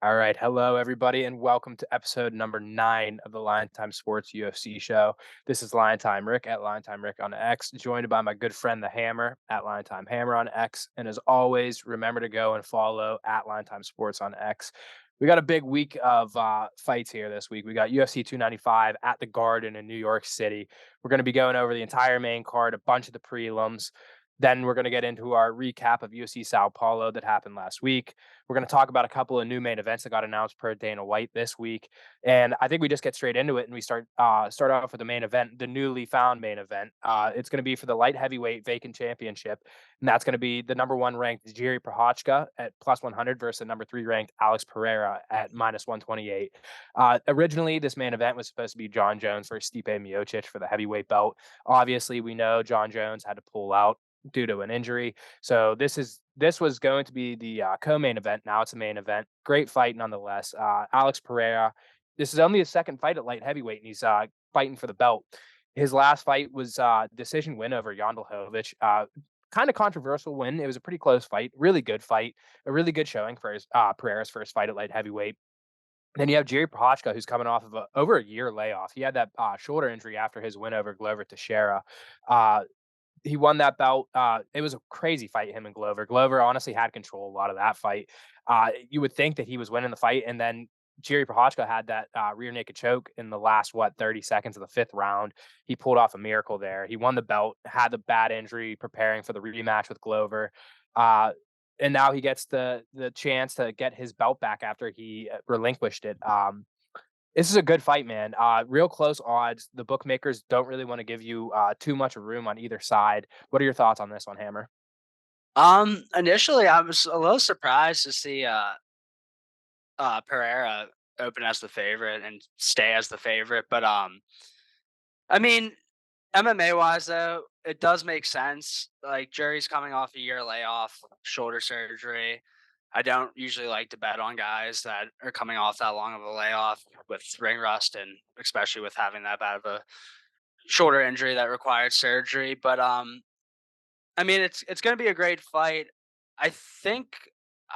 All right. Hello, everybody, and welcome to episode number 9 of the LineTime Sports UFC show. This is LineTime Rick at LineTime Rick on X, joined by my good friend, The Hammer, at LineTime Hammer on X. And as always, remember to go and follow at LineTime Sports on X. We got a big week of fights here this week. We got UFC 295 at the Garden in New York City. We're going to be going over the entire main card, a bunch of the prelims. Then we're going to get into our recap of UFC Sao Paulo that happened last week. We're going to talk about a couple of new main events that got announced per Dana White this week, and I think we just get straight into it and we start off with the main event, the newly found main event. It's going to be for the light heavyweight vacant championship, and that's going to be the number one ranked Jiri Prochazka at plus 100 versus the number three ranked Alex Periera at minus 128. Originally, this main event was supposed to be John Jones versus Stipe Miocic for the heavyweight belt. Obviously, we know John Jones had to pull out due to an injury. So this was going to be the co-main event. Now it's a main event. Great fight nonetheless. Alex Pereira. This is only his second fight at light heavyweight, and he's fighting for the belt. His last fight was decision win over Yandel. Kind of controversial win. It was a pretty close fight. Really good fight. A really good showing for his Pereira's first fight at light heavyweight. Then you have Jiri Prochazka, who's coming off of over a year layoff. He had that shoulder injury after his win over Glover Teixeira. Uh, he won that bout. It was a crazy fight, him and Glover. Glover honestly had control a lot of that fight. You would think that he was winning the fight, and then Jiri Prochazka had that rear naked choke in the last 30 seconds of the fifth round. He pulled off a miracle there. He won the belt, had the bad injury, preparing for the rematch with Glover. Uh, and now he gets the chance to get his belt back after he relinquished it. This is a good fight, man. Real close odds. The bookmakers don't really want to give you too much room on either side. What are your thoughts on this one, Hammer? Initially, I was a little surprised to see Pereira open as the favorite and stay as the favorite, but I mean, MMA wise though, it does make sense. Like Jury's coming off a year layoff, shoulder surgery. I don't usually like to bet on guys that are coming off that long of a layoff with ring rust and especially with having that bad of a shoulder injury that required surgery. But I mean, it's going to be a great fight. I think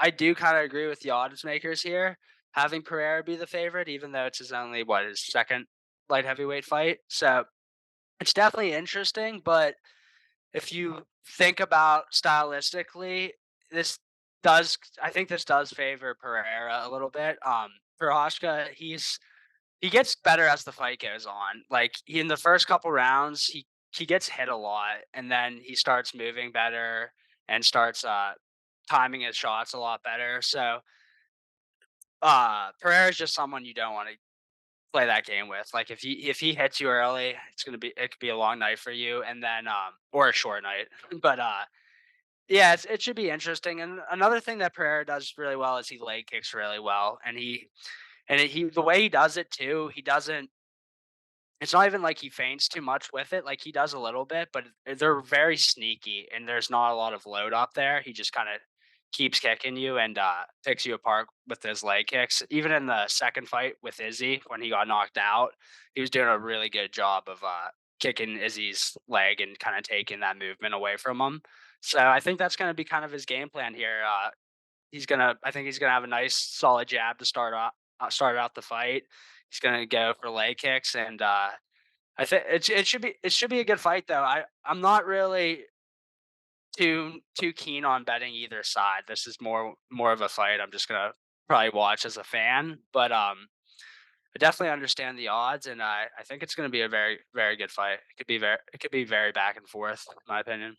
I do kind of agree with the odds makers here, having Pereira be the favorite, even though it's his only his second light heavyweight fight. So it's definitely interesting. But if you think about stylistically, this I think this does favor Pereira a little bit. Prohashka, he gets better as the fight goes on. Like in the first couple rounds, he gets hit a lot, and then he starts moving better and starts timing his shots a lot better. So Pereira is just someone you don't want to play that game with. Like if he hits you early, it could be a long night for you, and then or a short night. But yeah, it should be interesting. And another thing that Pereira does really well is he leg kicks really well, and he the way he does it too. He doesn't It's not even like he feints too much with it, like, he does a little bit, but they're very sneaky, and there's not a lot of load up there. He just kinda keeps kicking you and, picks you apart with his leg kicks. Even in the second fight with Izzy, when he got knocked out, he was doing a really good job of, kicking Izzy's leg and kinda taking that movement away from him. So, I think that's gonna be kind of his game plan here. I think he's gonna have a nice solid jab to start out the fight. He's gonna go for leg kicks, and I think it should be a good fight though. I'm not really too keen on betting either side. This is more of a fight I'm just gonna probably watch as a fan, but I definitely understand the odds, and I think it's gonna be a very very good fight. It could be very back and forth, in my opinion.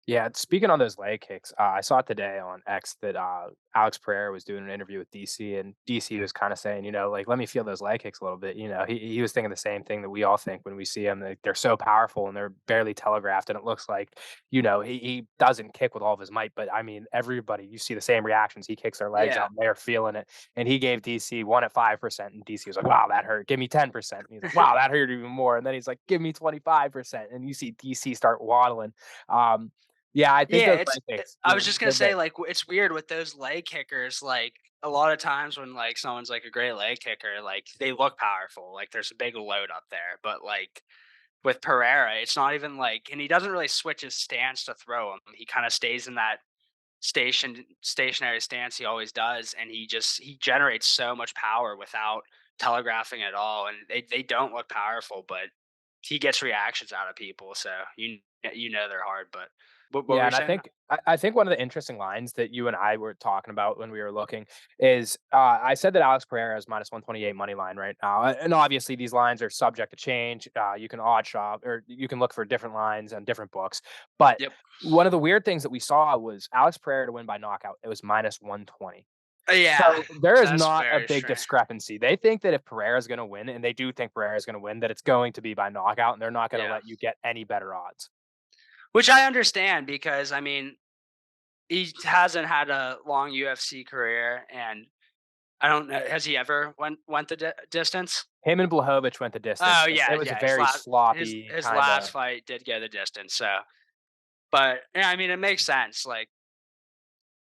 Yeah, speaking on those leg kicks, I saw today on X that Alex Pereira was doing an interview with DC, and DC was kind of saying, like, let me feel those leg kicks a little bit. He was thinking the same thing that we all think when we see them. Like, they're so powerful and they're barely telegraphed, and it looks like, he doesn't kick with all of his might, but I mean, everybody, you see the same reactions. He kicks their legs Yeah. out, and they're feeling it. And he gave DC one at 5%, and DC was like, wow, that hurt. Give me 10%. And he's like, wow, that hurt even more. And then he's like, give me 25%. And you see DC start waddling. Um, yeah, I think Yeah, those it's leg kicks, I was just gonna they're say, big. like, it's weird with those leg kickers, like, a lot of times when, like, someone's, like, a great leg kicker, like, they look powerful, like, there's a big load up there, but, like, with Pereira, it's not even like and he doesn't really switch his stance to throw him, he kinda stays in that stationary stance he always does, and he generates so much power without telegraphing at all, and they don't look powerful, but he gets reactions out of people, so they're hard. But what were Yeah, you and I saying? think I think one of the interesting lines that you and I were talking about when we were looking is, I said that Alex Pereira is -128 money line right now, and obviously these lines are subject to change. You can odd shop or you can look for different lines on different books, but Yep. one of the weird things that we saw was Alex Pereira to win by knockout. It was -120. Yeah, So there is that's not a very big strange. discrepancy. They think that if Pereira is going to win, and they do think Pereira is going to win, that it's going to be by knockout, and they're not going to Yeah, let you get any better odds. which I understand because I mean he hasn't had a long UFC career, and I don't know. Has he ever went the distance? Him and Blachowicz went the distance, Oh but it yeah, was a yeah. very sloppy His last kinda. fight did go the distance. So, but yeah, I mean, it makes sense. Like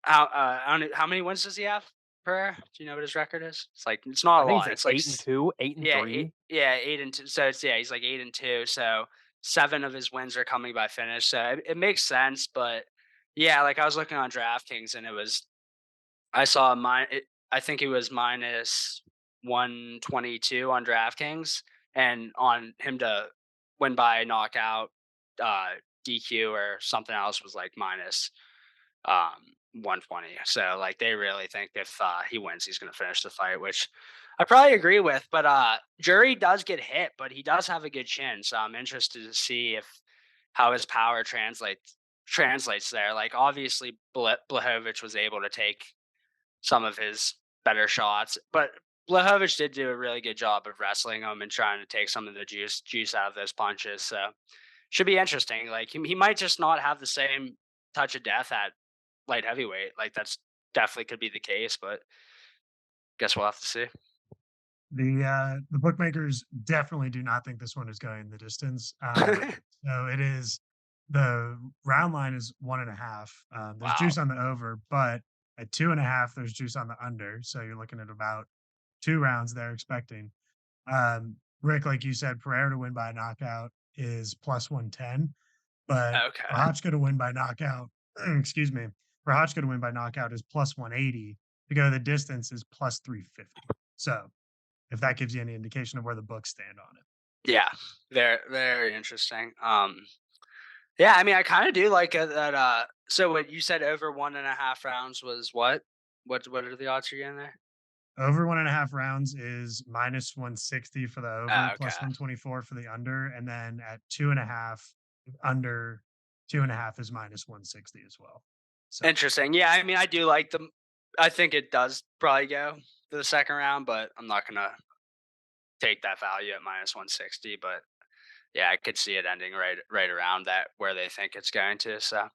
I don't know, how many wins does he have? Per? Do you know what his record is? It's like it's not I a think he's lot. like It's like 8 and 2, 8 and 3. yeah, 8-2. So it's he's like 8-2. So 7 of his wins are coming by finish. So it makes sense. But yeah, like I was looking on DraftKings and I saw I think it was -122 on DraftKings, and on him to win by knockout, DQ or something else was like -120. So like they really think if he wins, he's going to finish the fight, which I probably agree with. But Jury does get hit, but he does have a good chin, so I'm interested to see if how his power translates there. Like obviously, Blachowicz was able to take some of his better shots. But Blachowicz did do a really good job of wrestling him and trying to take some of the juice out of those punches. So should be interesting. Like he might just not have the same touch of death at light heavyweight. Like that's definitely could be the case, but guess we'll have to see. The bookmakers definitely do not think this one is going the distance. So it is the round line is 1.5. There's Wow. juice on the over, but at 2.5, there's juice on the under. So you're looking at about 2 rounds they're expecting. Rick, like you said, Pereira to win by knockout is plus 110, but Okay. Prochazka to win by knockout, excuse me, Prochazka to win by knockout is plus 180. To go the distance is plus 350. So if that gives you any indication of where the books stand on it. Yeah. Very interesting. Yeah, I mean I kind of do like that so what you said over 1.5 rounds was what? What are the odds you're getting there? Over 1.5 rounds is minus 160 for the over, Oh, plus okay. 124 for the under, and then at 2.5, under 2.5 is minus 160 as well. So Interesting. Yeah, I mean, I do like them. I think it does probably go to the second round, but I'm not gonna take that value at -160. But yeah, I could see it ending right around that where they think it's going to. So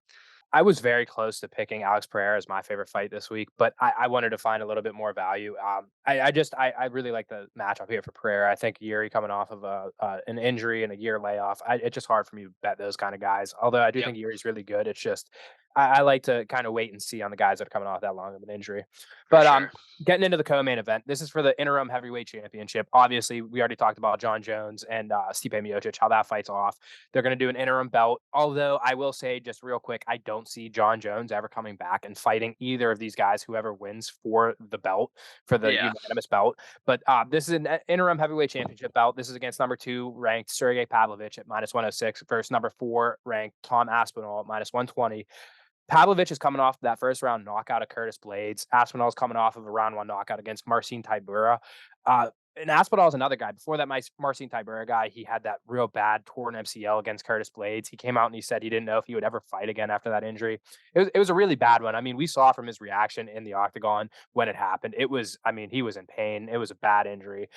I was very close to picking Alex Pereira as my favorite fight this week, but I wanted to find a little bit more value. I really like the matchup here for Pereira. I think Yuri coming off of an injury and a year layoff. It's just hard for me to bet those kind of guys. Although I do yep, think Yuri's really good. It's just I like to kind of wait and see on the guys that are coming off that long of an injury. for But sure. getting into the co-main event, this is for the interim heavyweight championship. Obviously, we already talked about John Jones and Stipe Miocic, how that fight's off. They're going to do an interim belt. Although I will say, just real quick, I don't see John Jones ever coming back and fighting either of these guys, whoever wins for the belt, for the Yeah, unanimous belt. But this is an interim heavyweight championship belt. This is against number 2 ranked Sergei Pavlovich at -106 versus number 4 ranked Tom Aspinall at -120. Pavlovich is coming off that first round knockout of Curtis Blades. Aspinall's coming off of a round 1 knockout against Marcin Tybura. And Aspinall is another guy. Before that Marcin Tybura guy, he had that real bad torn MCL against Curtis Blades. He came out and he said he didn't know if he would ever fight again after that injury. It was a really bad one. I mean, we saw from his reaction in the octagon when it happened. I mean, he was in pain. It was a bad injury.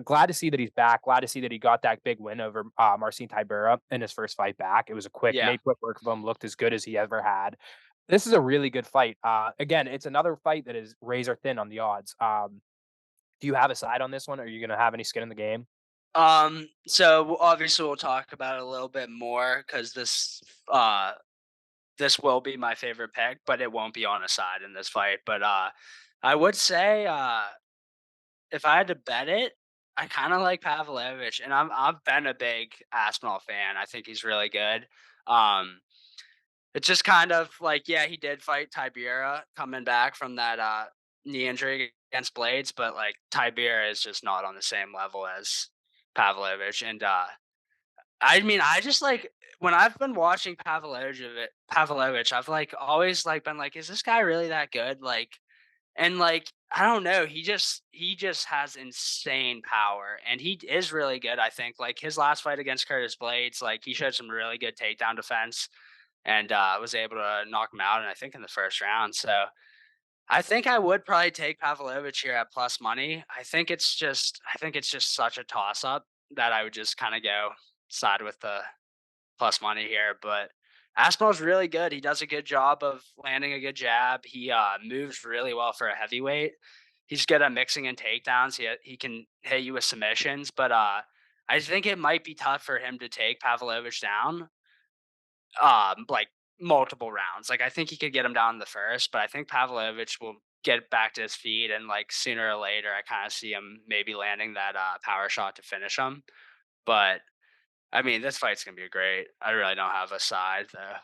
Glad to see that he's back. Glad to see that he got that big win over Marcin Tybura in his first fight back. It was a yeah. made quick work of him, looked as good as he ever had. This is a really good fight. Again, it's another fight that is razor thin on the odds. Do you have a side on this one? Are you going to have any skin in the game? So obviously we'll talk about it a little bit more because this will be my favorite pick, but it won't be on a side in this fight. But I would say if I had to bet it, I kind of like Pavlovich, and I've been a big Aspinall fan. I think he's really good. Um, It's just kind of like, yeah, he did fight Tibera coming back from that knee injury against Blades, but like Tibera is just not on the same level as Pavlovich. And I mean, I just like when I've been watching Pavlovich, I've like always like been like, is this guy really that good? Like, and like I don't know, he just has insane power, and he is really good. I think like his last fight against Curtis Blades, like he showed some really good takedown defense and was able to knock him out, and I think in the first round. So I think I would probably take Pavlovich here at plus money. I think it's just such a toss up that I would just kind of go side with the plus money here. But Aspinall's really good. He does a good job of landing a good jab. He moves really well for a heavyweight. He's good at mixing in takedowns. He can hit you with submissions, but I think it might be tough for him to take Pavlovich down like multiple rounds. Like I think he could get him down in the first, but I think Pavlovich will get back to his feet, and like sooner or later I kind of see him maybe landing that power shot to finish him. But I mean, this fight's gonna be great. I really don't have a side though.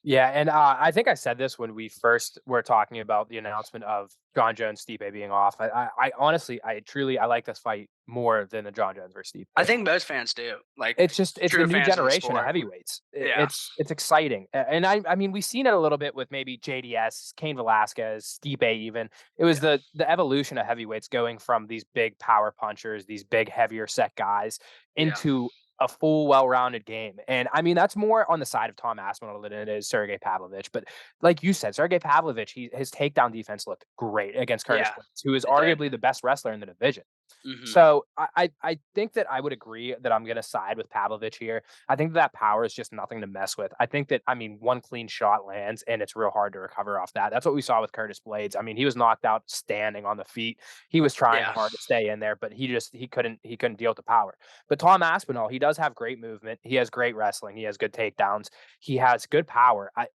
Yeah, and I think I said this when we first were talking about the announcement of John Jones Stipe being off. I honestly, I truly, I like this fight more than the John Jones versus I Stipe. think most fans do, like It's the true new fans of the generation of sport. heavyweights. Yeah, It's exciting, and I mean we've seen it a little bit with maybe JDS, Cain Velasquez, Stipe. Even it was yeah, the evolution of heavyweights going from these big power punchers, these big heavier set guys, yeah, into a full, well-rounded game. And I mean that's more on the side of Tom Aspinall than it is Sergei Pavlovich. But like you said, Sergei Pavlovich, his takedown defense looked great against Curtis yeah. Blades, who is It did. arguably the best wrestler in the division. Hmm. So I think that I would agree that I'm gonna side with Pavlovich here. I think that power is just nothing to mess with. I think that I mean one clean shot lands and it's real hard to recover off that. That's what we saw with Curtis Blades. I mean he was knocked out standing on the feet. He was trying Yeah, hard to stay in there, but he couldn't deal with the power. But Tom Aspinall, he does have great movement. He has great wrestling. He has good takedowns. He has good power. I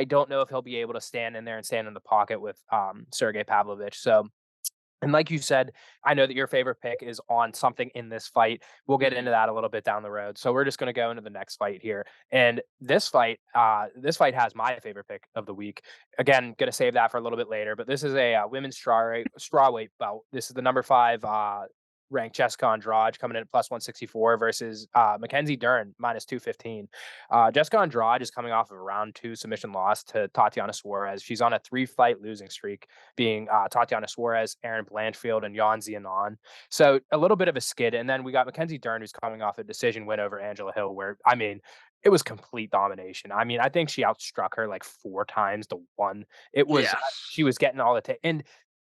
don't know if he'll be able to stand in there and stand in the pocket with Sergey Pavlovich. So and like you said, I know that your favorite pick is on something in this fight. We'll get hmm, into that a little bit down the road. So we're just going to go into the next fight here. And this fight has my favorite pick of the week. Again, going to save that for a little bit later. But this is a women's strawweight bout. This is the number 5 ranked Jessica Andrade coming in at plus 164 versus Mackenzie Dern minus 215. Jessica Andrade is coming off of a round 2 submission loss to Tatiana Suarez. She's on a 3-fight losing streak, being Tatiana Suarez, Aaron Blanchfield, and Jan Zianon. So a little bit of a skid. And then we got Mackenzie Dern, who's coming off a decision win over Angela Hill, where, I mean, it was complete domination. I mean, I think she outstruck her like 4 times to 1. It was, yeah, she was getting all the, and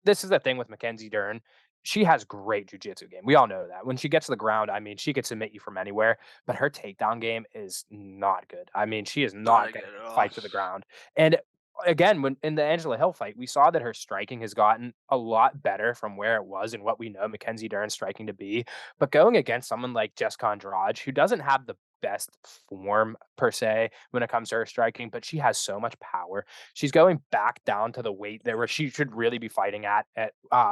this is the thing with Mackenzie Dern. She has great jujitsu game. We all know that. When she gets to the ground, I mean, she could submit you from anywhere, but her takedown game is not good. I mean, she is not not going good at to all. fight to the ground. And again, when in the Angela Hill fight, we saw that her striking has gotten a lot better from where it was and what we know Mackenzie Dern's striking to be. But going against someone like Jessica Andrade, who doesn't have the best form per se when it comes to her striking, but she has so much power. She's going back down to the weight there where she should really be fighting at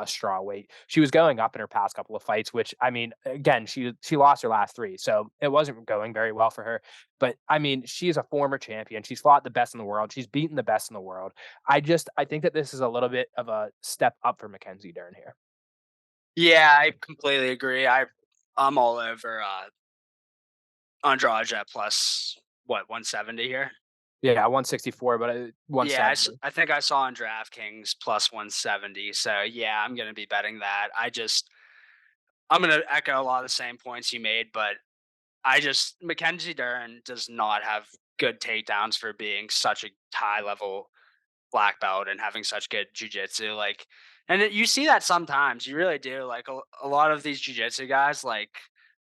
straw weight. She was going up in her past couple of fights, which I mean, again, she lost her last 3, so it wasn't going very well for her. But I mean, she's a former champion. She's fought the best in the world. She's beaten the best in the world. I think that this is a little bit of a step up for Mackenzie Dern here. Yeah, I completely agree. I'm all over Andrade at plus what 170 here. Yeah, 164, but Yeah, 170. I think I saw on DraftKings plus 170. So yeah, I'm gonna be betting that. I'm gonna echo a lot of the same points you made, but I just Mackenzie Dern does not have good takedowns for being such a high level black belt and having such good jujitsu. Like, and you see that sometimes. You really do. Like a lot of these jujitsu guys, like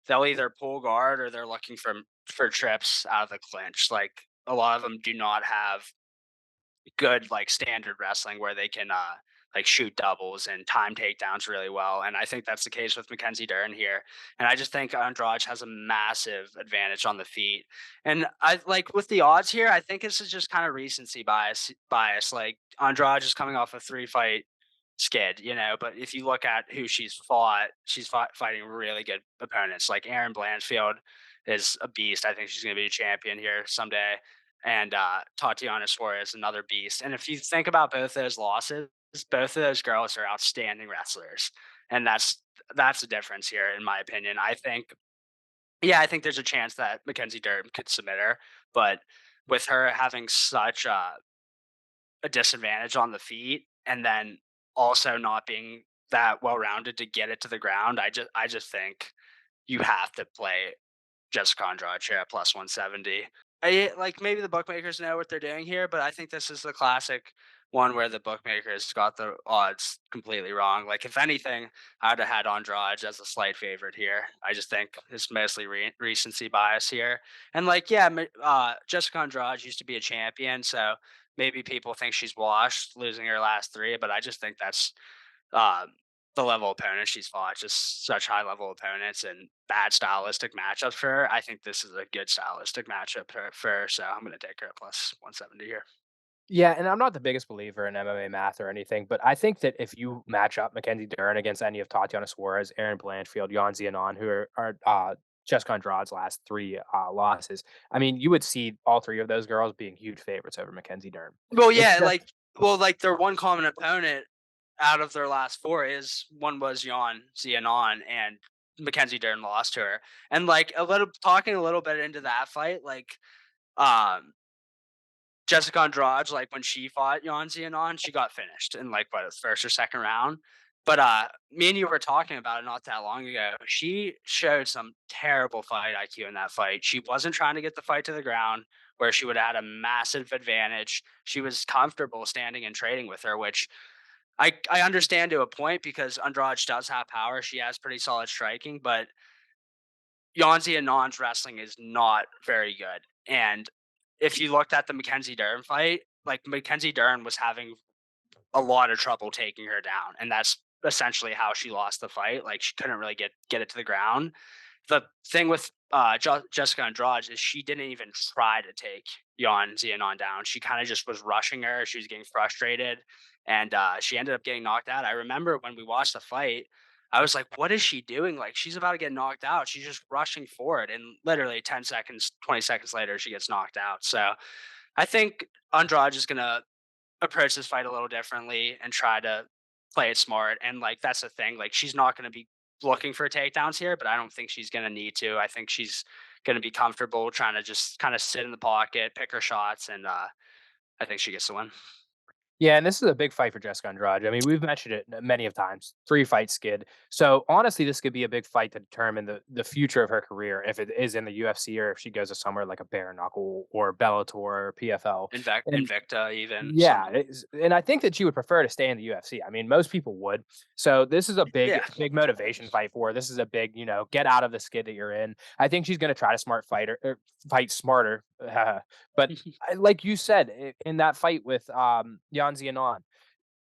they'll either pull guard or they're looking for trips out of the clinch. Like a lot of them do not have good like standard wrestling where they can like shoot doubles and time takedowns really well. And I think that's the case with Mackenzie Dern here. And I just think Andrade has a massive advantage on the feet. And I like with the odds here, I think this is just kind of recency bias. Like Andrade is coming off a 3-fight skid, you know. But if you look at who fighting really good opponents. Like Aaron Blanchfield is a beast. I think she's gonna be a champion here someday. and Tatiana Suarez, another beast. And if you think about both those losses, both of those girls are outstanding wrestlers, and that's the difference here, in my opinion. I think there's a chance that Mackenzie Dern could submit her, but with her having such a disadvantage on the feet, and then also not being that well rounded to get it to the ground, I just think you have to play Jessica Andrade here at plus 170. Like maybe the bookmakers know what they're doing here, but I think this is the classic one where the bookmakers got the odds completely wrong. Like if anything, I'd have had Andrade as a slight favorite here. I just think it's mostly recency bias here. And like, yeah, Jessica Andrade used to be a champion, so maybe people think she's washed losing her last three, but I just think that's um, the level of opponents she's fought, just such high level opponents and bad stylistic matchups for her. I think this is a good stylistic matchup for her, so I'm going to take her at plus 170 here. Yeah, and I'm not the biggest believer in MMA math or anything, but I think that if you match up Mackenzie Dern against any of Tatiana Suarez, Erin Blanchfield, Yan Xianon, who are Jessica Andrade's last three losses, I mean, you would see all three of those girls being huge favorites over Mackenzie Dern. Well, It's yeah, just like their one common opponent out of their last four is one was Yan Xianon, and Mackenzie Dern lost to her. And like a little bit into that fight, like um Jessica Andrade, like when she fought Yan Xianon, she got finished in like what, first or second round. But me and you were talking about it not that long ago. She showed some terrible fight IQ in that fight. She wasn't trying to get the fight to the ground where she would have had a massive advantage. She was comfortable standing and trading with her, which I understand to a point because Andrade does have power. She has pretty solid striking, but Yanzi Anon's wrestling is not very good. And if you looked at the Mackenzie Dern fight, like Mackenzie Dern was having a lot of trouble taking her down, and that's essentially how she lost the fight. Like she couldn't really get it to the ground. The thing with Jessica Andrade is she didn't even try to take Yan Xianon down. She kind of just was rushing her. She was getting frustrated, and she ended up getting knocked out. I remember when we watched the fight, I was like, "What is she doing? Like she's about to get knocked out. She's just rushing forward." And literally 10 seconds, 20 seconds later, she gets knocked out. So I think Andrade is gonna approach this fight a little differently and try to play it smart. And like that's the thing. Like she's not going to be looking for takedowns here, but I don't think she's going to need to. I think she's going to be comfortable trying to just kind of sit in the pocket, pick her shots, and I think she gets the win. Yeah, and this is a big fight for Jessica Andrade. I mean, we've mentioned it many of times. 3 fight skid. So honestly, this could be a big fight to determine the future of her career, if it is in the UFC or if she goes to somewhere like a bare knuckle or Bellator or PFL. And Invicta, even yeah, some. and I think that she would prefer to stay in the UFC. I mean, most people would. So this is a big, Yeah. big motivation fight for her. This is a big, get out of the skid that you're in. I think she's going to try to fight smarter. But like you said, in that fight with Yan Xianon,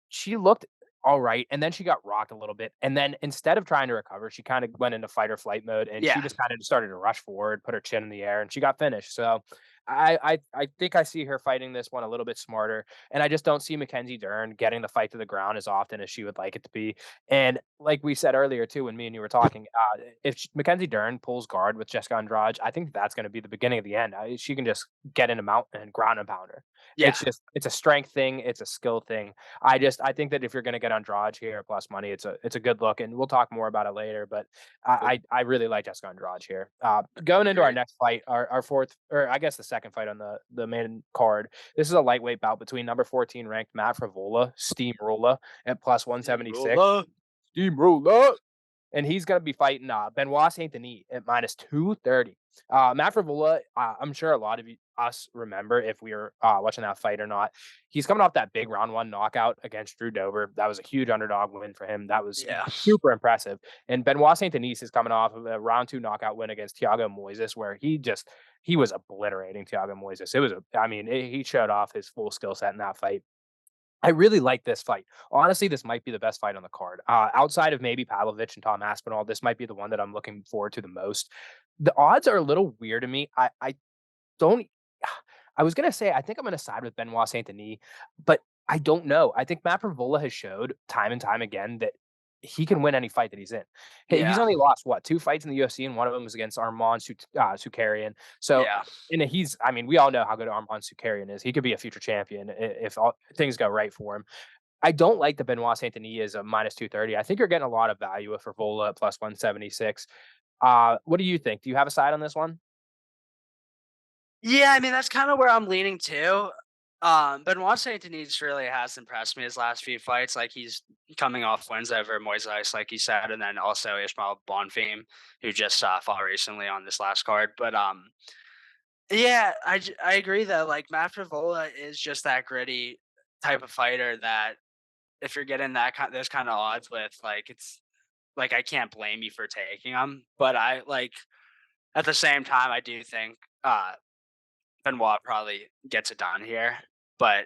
she looked all right, and then she got rocked a little bit, and then instead of trying to recover, she kinda went into fight or flight mode, and she Yeah. just kinda started to rush forward, put her chin in the air, and she got finished. So I think I see her fighting this one a little bit smarter, and I just don't see Mackenzie Dern getting the fight to the ground as often as she would like it to be. And like we said earlier too, when me and you were talking, if Mackenzie Dern pulls guard with Jessica Andrade, I think that's gonna be the beginning of the end. She can just get in a mount and ground and pound her. Yeah. It's a strength thing, it's a skill thing. I think that if you're gonna get Andrade here at plus money, it's a good look, and we'll talk more about it later. But Cool. I really like Jessica Andrade here. Going into our Agreed. next fight, our fourth, or I guess the second fight on the main card. This is a lightweight bout between number 14 ranked Matt Frevola, Steamroller, at plus 176. Steamroller. Steamroller, and he's going to be fighting Benoit Saint Denis at minus 230. Matt Frevola, I'm sure a lot of us remember if we were watching that fight or not. He's coming off that big round one knockout against Drew Dober. That was a huge underdog win for him. That was Yeah. super impressive. And Benoit Saint Denis is coming off of a round two knockout win against Thiago Moises, where he was obliterating Thiago Moises. He showed off his full skill set in that fight. I really like this fight. Honestly, this might be the best fight on the card. Outside of maybe Pavlovich and Tom Aspinall, this might be the one that I'm looking forward to the most. The odds are a little weird to me. I don't. I was gonna say I think I'm gonna side with Benoit Saint Denis, but I don't know. I think Matt Pravola has showed time and time again that he can win any fight that he's in. He's Yeah. only lost, 2 fights in the UFC, and one of them was against Arman Tsoukakian. So, Yeah. and I mean, we all know how good Arman Tsoukakian is. He could be a future champion if all things go right for him. I don't like that Benoit Saint-Denis is a minus 230. I think you're getting a lot of value with Frevola at plus 176. What do you think? Do you have a side on this one? Yeah, I mean, that's kind of where I'm leaning too. Benoit Saint-Denis really has impressed me his last few fights. Like he's coming off wins over Moises, like you said, and then also Ishmael Bonfim, who just fought recently on this last card. But yeah, I agree though. Like Matt Frevola is just that gritty type of fighter that if you're getting those kind of odds with, like it's like I can't blame you for taking him. But I like at the same time, I do think Benoit probably gets it done here. But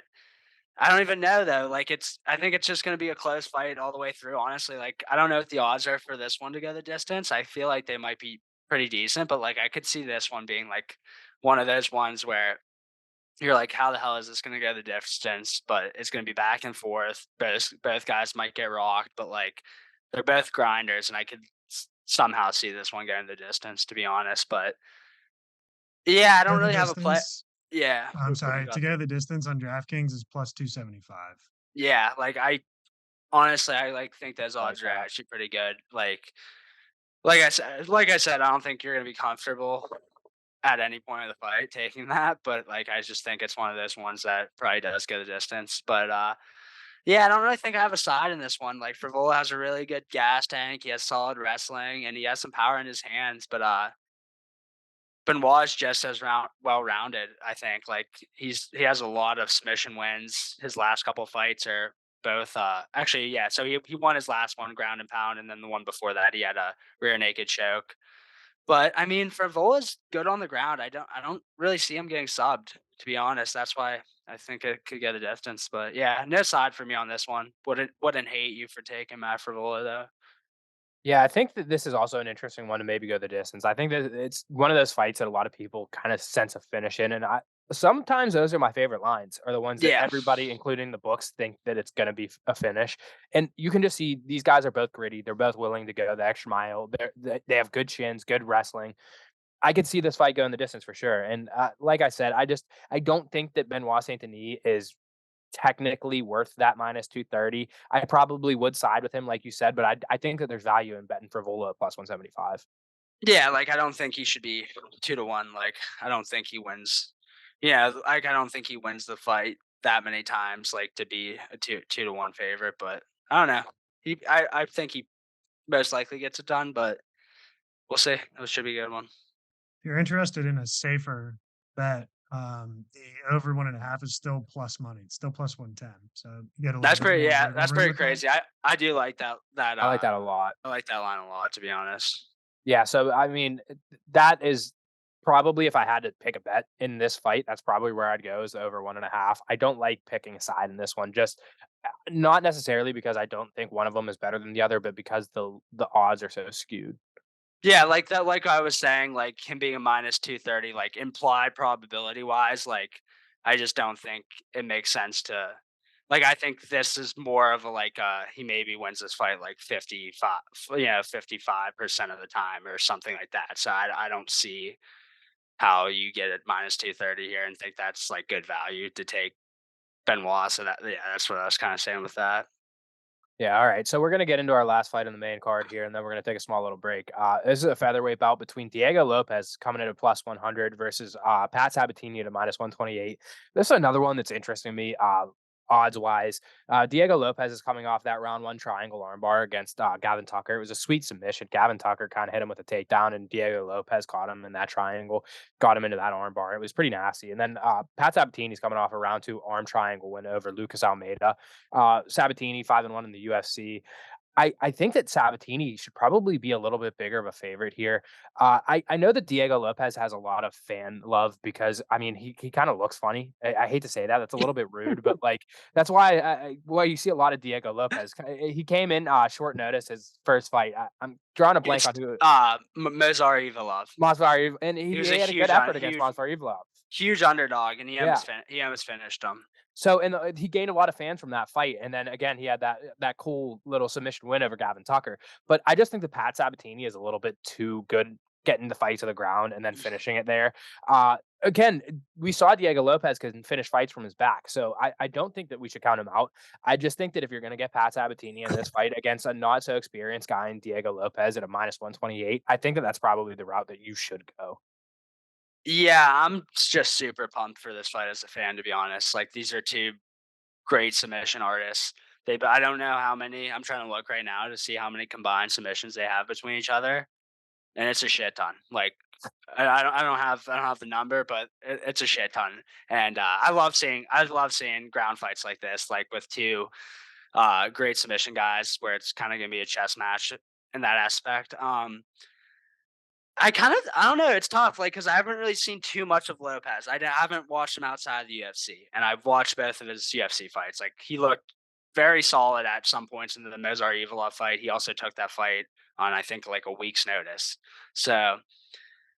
I don't even know though. Like I think it's just going to be a close fight all the way through. Honestly, like I don't know what the odds are for this one to go the distance. I feel like they might be pretty decent, but like I could see this one being like one of those ones where you're like, how the hell is this going to go the distance? But it's going to be back and forth. Both guys might get rocked, but like they're both grinders, and I could somehow see this one going the distance. To be honest, but yeah, I To don't go the really have a play. distance, Yeah, I'm what do you sorry, to got? go the distance on DraftKings is plus 275. Yeah, like I honestly, I like think those Like odds are that. actually pretty good. Like I said, I don't think you're gonna be comfortable at any point of the fight taking that, but like I just think it's one of those ones that probably does go the distance. But yeah, I don't really think I have a side in this one. Like Frevola has a really good gas tank, he has solid wrestling, and he has some power in his hands. But Benoit is just as well rounded. I think like he has a lot of submission wins. His last couple fights are both actually yeah. So he won his last one ground and pound, and then the one before that he had a rear naked choke. But I mean, Frevola's good on the ground. I don't really see him getting subbed, to be honest. That's why I think it could get a distance. But yeah, no side for me on this one. Wouldn't hate you for taking Matt Frevola though. Yeah, I think that this is also an interesting one to maybe go the distance. I think that it's one of those fights that a lot of people kind of sense a finish in, and sometimes those are my favorite lines, are the ones that Yeah. everybody, including the books, think that it's going to be a finish. And you can just see these guys are both gritty. They're both willing to go the extra mile. They have good chins, good wrestling. I could see this fight going the distance for sure. And like I said, I don't think that Benoit Saint Denis is technically worth that minus 230. I probably would side with him, like you said, but I think that there's value in betting for Vola at plus 175. Yeah, like I don't think he should be 2-1. Like I don't think he wins. Yeah, like I don't think he wins the fight that many times, like to be a 2-1 favorite. But I don't know. I think he most likely gets it done, but we'll see. It should be a good one. If you're interested in a safer bet, the over 1.5 is still plus money. It's still plus 110. So you get a little That's bit pretty. more Yeah, wiggle that's room pretty with that. crazy. I do like that. I like that a lot. I like that line a lot, to be honest. Yeah, so I mean, that is probably, if I had to pick a bet in this fight, that's probably where I'd go, is the over 1.5. I don't like picking a side in this one, just not necessarily because I don't think one of them is better than the other, but because the odds are so skewed. Yeah, like that. Like I was saying, like him being a minus 230, like implied probability wise, like I just don't think it makes sense to. Like I think this is more of a like he maybe wins this fight like 55, 55% of the time or something like that. So I don't see how you get it minus 230 here and think that's like good value to take Benoit. So that yeah, that's what I was kind of saying with that. Yeah, all right. So we're gonna get into our last fight on the main card here, and then we're gonna take a small little break. This is a featherweight bout between Diego Lopez coming in at plus 100 versus Pat Sabatini at a minus 128. This is another one that's interesting to me. Odds wise, Diego Lopez is coming off that round one triangle armbar against Gavin Tucker. It was a sweet submission. Gavin Tucker kind of hit him with a takedown, and Diego Lopez caught him in that triangle, got him into that armbar. It was pretty nasty. And then Pat Sabatini's coming off a round two arm triangle win over Lucas Almeida. Sabatini 5-1 in the UFC. I think that Sabatini should probably be a little bit bigger of a favorite here. I know that Diego Lopez has a lot of fan love because I mean he kind of looks funny. I hate to say that; that's a little bit rude, but like that's why you see a lot of Diego Lopez. He came in short notice his first fight. I'm drawing a blank It's on who Mozar Evilov. Masvidal, and he He was a had a good effort against huge Masvidal. huge underdog, and Yeah. he almost finished him. So, and he gained a lot of fans from that fight, and then again, he had that cool little submission win over Gavin Tucker. But I just think that Pat Sabatini is a little bit too good getting the fight to the ground and then finishing it there. Again, we saw Diego Lopez can finish fights from his back, so I don't think that we should count him out. I just think that if you're going to get Pat Sabatini in this fight against a not so experienced guy in Diego Lopez at a -128, I think that that's probably the route that you should go. Yeah, I'm just super pumped for this fight as a fan, to be honest. Like, these are two great submission artists. I don't know how many. I'm trying to look right now to see how many combined submissions they have between each other, and it's a shit ton. Like, I don't have the number, but it's a shit ton. And I love seeing ground fights like this, like with two great submission guys, where it's kind of gonna be a chess match in that aspect. I don't know, it's tough, like, because I haven't really seen too much of Lopez. Haven't watched him outside of the UFC, and I've watched both of his UFC fights. Like, he looked very solid at some points in the Mozar Evilov fight. He also took that fight on, I think, like, a week's notice. So,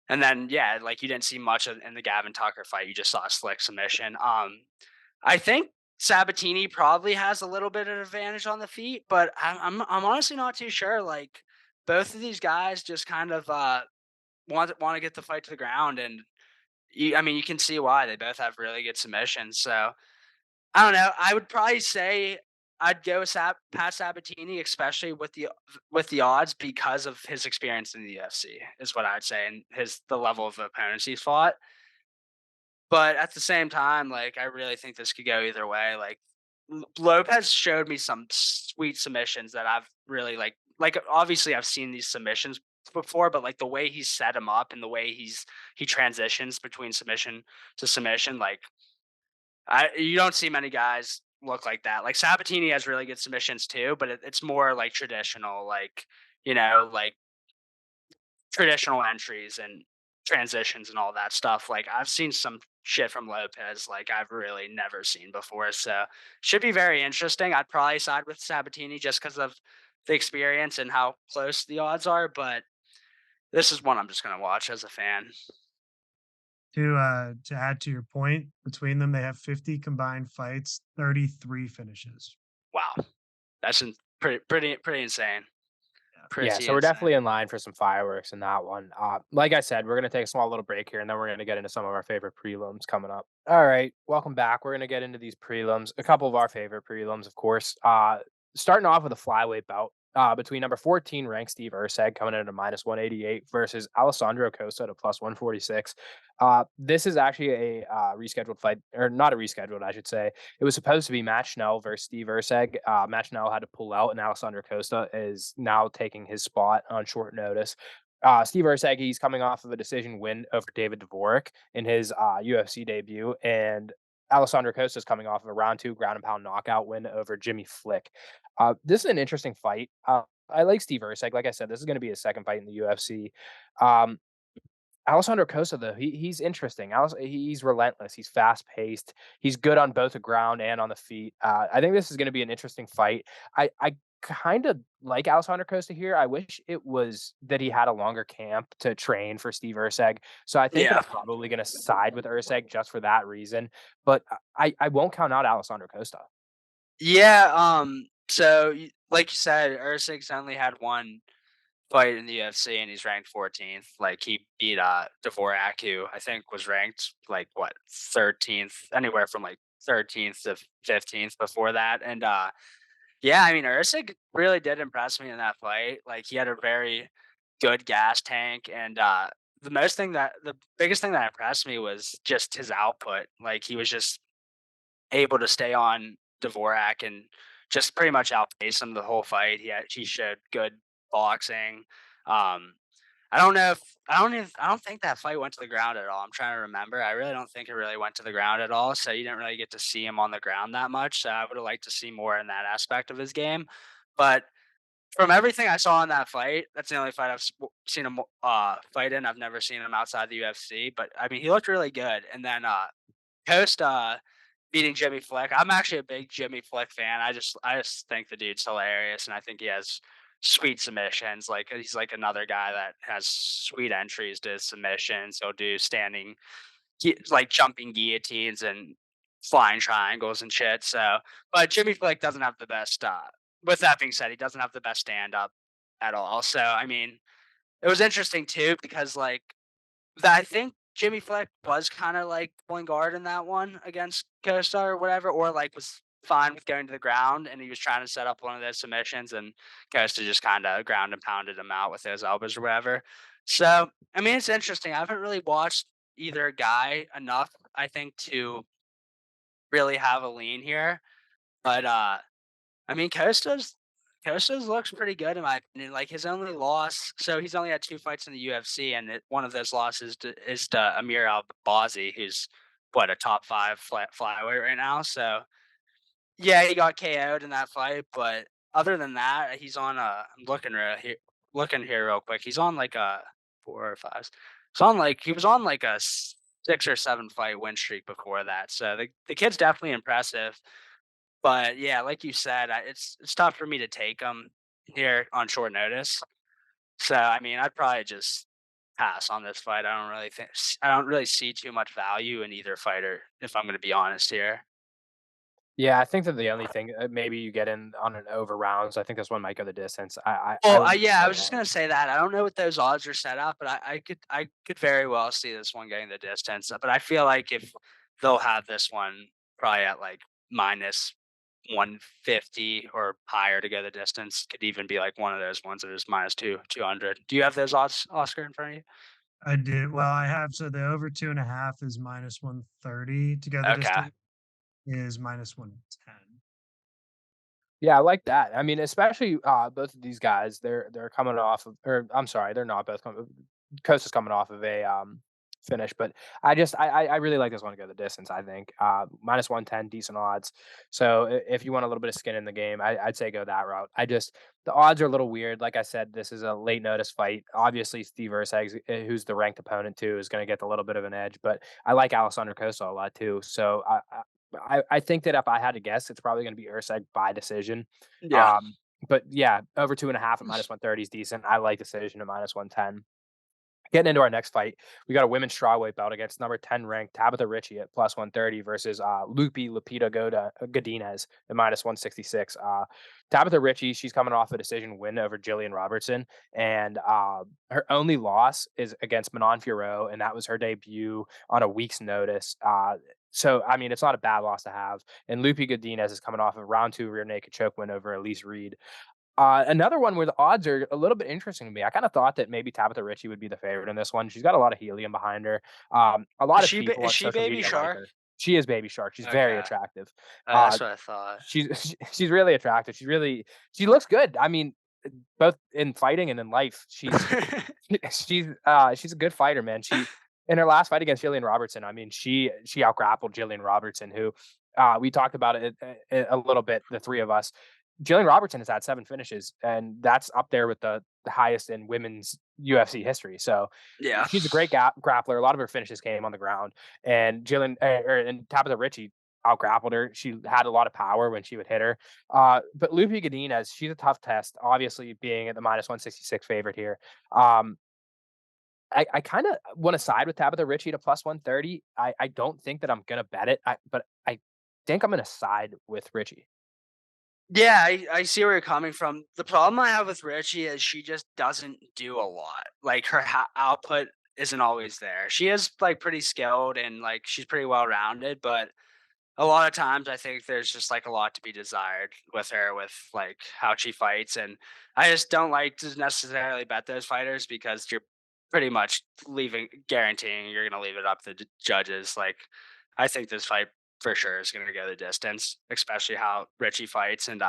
and then, yeah, like, you didn't see much in the Gavin Tucker fight. You just saw a slick submission. I think Sabatini probably has a little bit of advantage on the feet, but I'm honestly not too sure. Like, both of these guys just kind of want to get the fight to the ground, and I mean, you can see why they both have really good submissions. So I don't know. I would probably say I'd go with Pat Sabatini, especially with the odds, because of his experience in the UFC, is what I'd say, and the level of opponents he's fought. But at the same time, like, I really think this could go either way. Like, Lopez showed me some sweet submissions that I've really like, obviously I've seen these submissions before, but like the way he's set him up and the way he transitions between submission to submission, like, you don't see many guys look like that. Like, Sabatini has really good submissions too, but it's more like traditional, like, like traditional entries and transitions and all that stuff. Like, I've seen some shit from Lopez like I've really never seen before. So should be very interesting. I'd probably side with Sabatini just because of the experience and how close the odds are, but this is one I'm just gonna watch as a fan. To add to your point, between them, they have 50 combined fights, 33 finishes. Wow. Pretty insane. Yeah. Yeah, Pretty so we're definitely insane. in line for some fireworks in that one. Like I said, we're gonna take a small little break here, and then we're gonna get into some of our favorite prelims coming up. All right, welcome back. We're gonna get into these prelims. A couple of our favorite prelims, of course. Starting off with a flyweight bout between number 14 ranked Steve Erceg coming in at a -188 versus Alessandro Costa at a +146. This is actually a rescheduled fight, or not a rescheduled, I should say. It was supposed to be Matt Schnell versus Steve Erceg. Matt Schnell had to pull out, and Alessandro Costa is now taking his spot on short notice. Steve Erceg, he's coming off of a decision win over David Dvorak in his UFC debut, and Alessandro Costa is coming off of a round two ground and pound knockout win over Jimmy Flick. This is an interesting fight. I like Steve Erceg. Like I said, this is going to be his second fight in the UFC. Um, Alessandro Costa, though, he's interesting. He's relentless. He's fast paced. He's good on both the ground and on the feet. I think this is going to be an interesting fight. I kind of like Alessandro Costa here. I wish it was that he had a longer camp to train for Steve Erceg. So I think that Yeah. I'm probably going to side with Erceg just for that reason. But I won't count out Alessandro Costa. Yeah. So like you said, Usyk only had one fight in the UFC, and he's ranked 14th. Like, he beat Dvorak, who I think was ranked like what 13th, anywhere from like 13th to 15th before that. And yeah, I mean, Usyk really did impress me in that fight. Like, he had a very good gas tank, and the biggest thing that impressed me was just his output. Like, he was just able to stay on Dvorak and just pretty much outpace him the whole fight. He showed good boxing. Um, I don't know if I don't think that fight went to the ground at all. I'm trying to remember. I really don't think it really went to the ground at all. So you didn't really get to see him on the ground that much. So I would have liked to see more in that aspect of his game. But from everything I saw in that fight, that's the only fight seen him fight in. I've never seen him outside the UFC. But I mean, he looked really good. And then Costa beating Jimmy Flick. I'm actually a big Jimmy Flick fan. I just think the dude's hilarious, and I think he has sweet submissions. Like, he's like another guy that has sweet entries to his submissions. He'll do like jumping guillotines and flying triangles and shit. So, but Jimmy Flick doesn't have the best. With that being said, he doesn't have the best stand up at all. So, I mean, it was interesting too because like I think Jimmy Fleck was kind of like pulling guard in that one against Costa or whatever, or like was fine with going to the ground and he was trying to set up one of those submissions and Costa just kind of ground and pounded him out with those elbows or whatever. So, I mean, it's interesting. I haven't really watched either guy enough, I think, to really have a lean here. But I mean, Costa's looks pretty good in my opinion. Like his only loss, so he's only had 2 fights in the UFC, and one of those losses is to Amir Al-Bazi, who's what a top five flyweight right now. So yeah, he got KO'd in that fight, but other than that, he's on a. I'm looking here real quick. He's on like a 4 or 5. He was on like a 6 or 7 fight win streak before that. So the kid's definitely impressive. But yeah, like you said, it's tough for me to take him here on short notice. So I mean, I'd probably just pass on this fight. I don't really see too much value in either fighter, if I'm going to be honest here. Yeah, I think that the only thing maybe you get in on an over rounds. I think this one might go the distance. I Well, would yeah, I bet was just on. gonna say that. I don't know what those odds are set up, but I could very well see this one getting the distance. But I feel like if they'll have this one probably at like minus 150 or higher to go the distance. Could even be like one of those ones that is minus 200. Do you have those odds, Oscar, in front of you? I do. Well, I have so the over 2.5 is minus 130 to go the Okay. distance is minus 110. Yeah, I like that. I mean, especially both of these guys, they're coming off of, or I'm sorry, they're not both coming. Coast is coming off of a finish, but I really like this one to go the distance. I think minus 110, decent odds. So if you want a little bit of skin in the game, I'd say go that route. The odds are a little weird. Like I said, this is a late notice fight. Obviously, Steve Erceg, who's the ranked opponent too, is going to get a little bit of an edge. But I like Alessandro Costa a lot too. So I think that if I had to guess, it's probably going to be Urseg by decision. Yeah. Um, but yeah, over 2.5 at minus 130 is decent. I like decision at minus 110. Getting into our next fight, we got a women's strawweight belt against number 10 ranked Tabitha Ritchie at plus 130 versus Lupi Lupita Godinez at minus 166. Tabitha Ritchie, she's coming off a decision win over Jillian Robertson, and her only loss is against Manon Fiorot, and that was her debut on a week's notice. So, I mean, it's not a bad loss to have. And Lupi Godinez is coming off a round two rear naked choke win over Elise Reed. Another one where the odds are a little bit interesting to me. I kind of thought that maybe Tabitha Ritchie would be the favorite in this one. She's got a lot of helium behind her. A lot of people Is on she social Baby media like Shark? her. She is Baby Shark. She's very Okay. attractive. Uh, That's what I thought. she's really attractive. She looks good. I mean, both in fighting and in life, she's a good fighter, man. She in her last fight against Jillian Robertson, I mean, she outgrappled Jillian Robertson, who we talked about it a little bit, the three of us. Jillian Robertson has had 7 finishes, and that's up there with the highest in women's UFC history. So Yeah. she's a great grappler. A lot of her finishes came on the ground, and and Tabitha Ritchie outgrappled her. She had a lot of power when she would hit her. But Lupi Godinez, she's a tough test. Obviously, being at the minus 166 favorite here. Um, I kind of want to side with Tabitha Ritchie to plus 130. I don't think that I'm gonna bet it, but I think I'm gonna side with Ritchie. Yeah, I see where you're coming from. The problem I have with Richie is she just doesn't do a lot. Like her output isn't always there. She is like pretty skilled and like she's pretty well rounded, but a lot of times I think there's just like a lot to be desired with her with like how she fights. And I just don't like to necessarily bet those fighters because you're pretty much guaranteeing you're going to leave it up to the judges. Like I think this fight for sure is going to go the distance, especially how Richie fights. And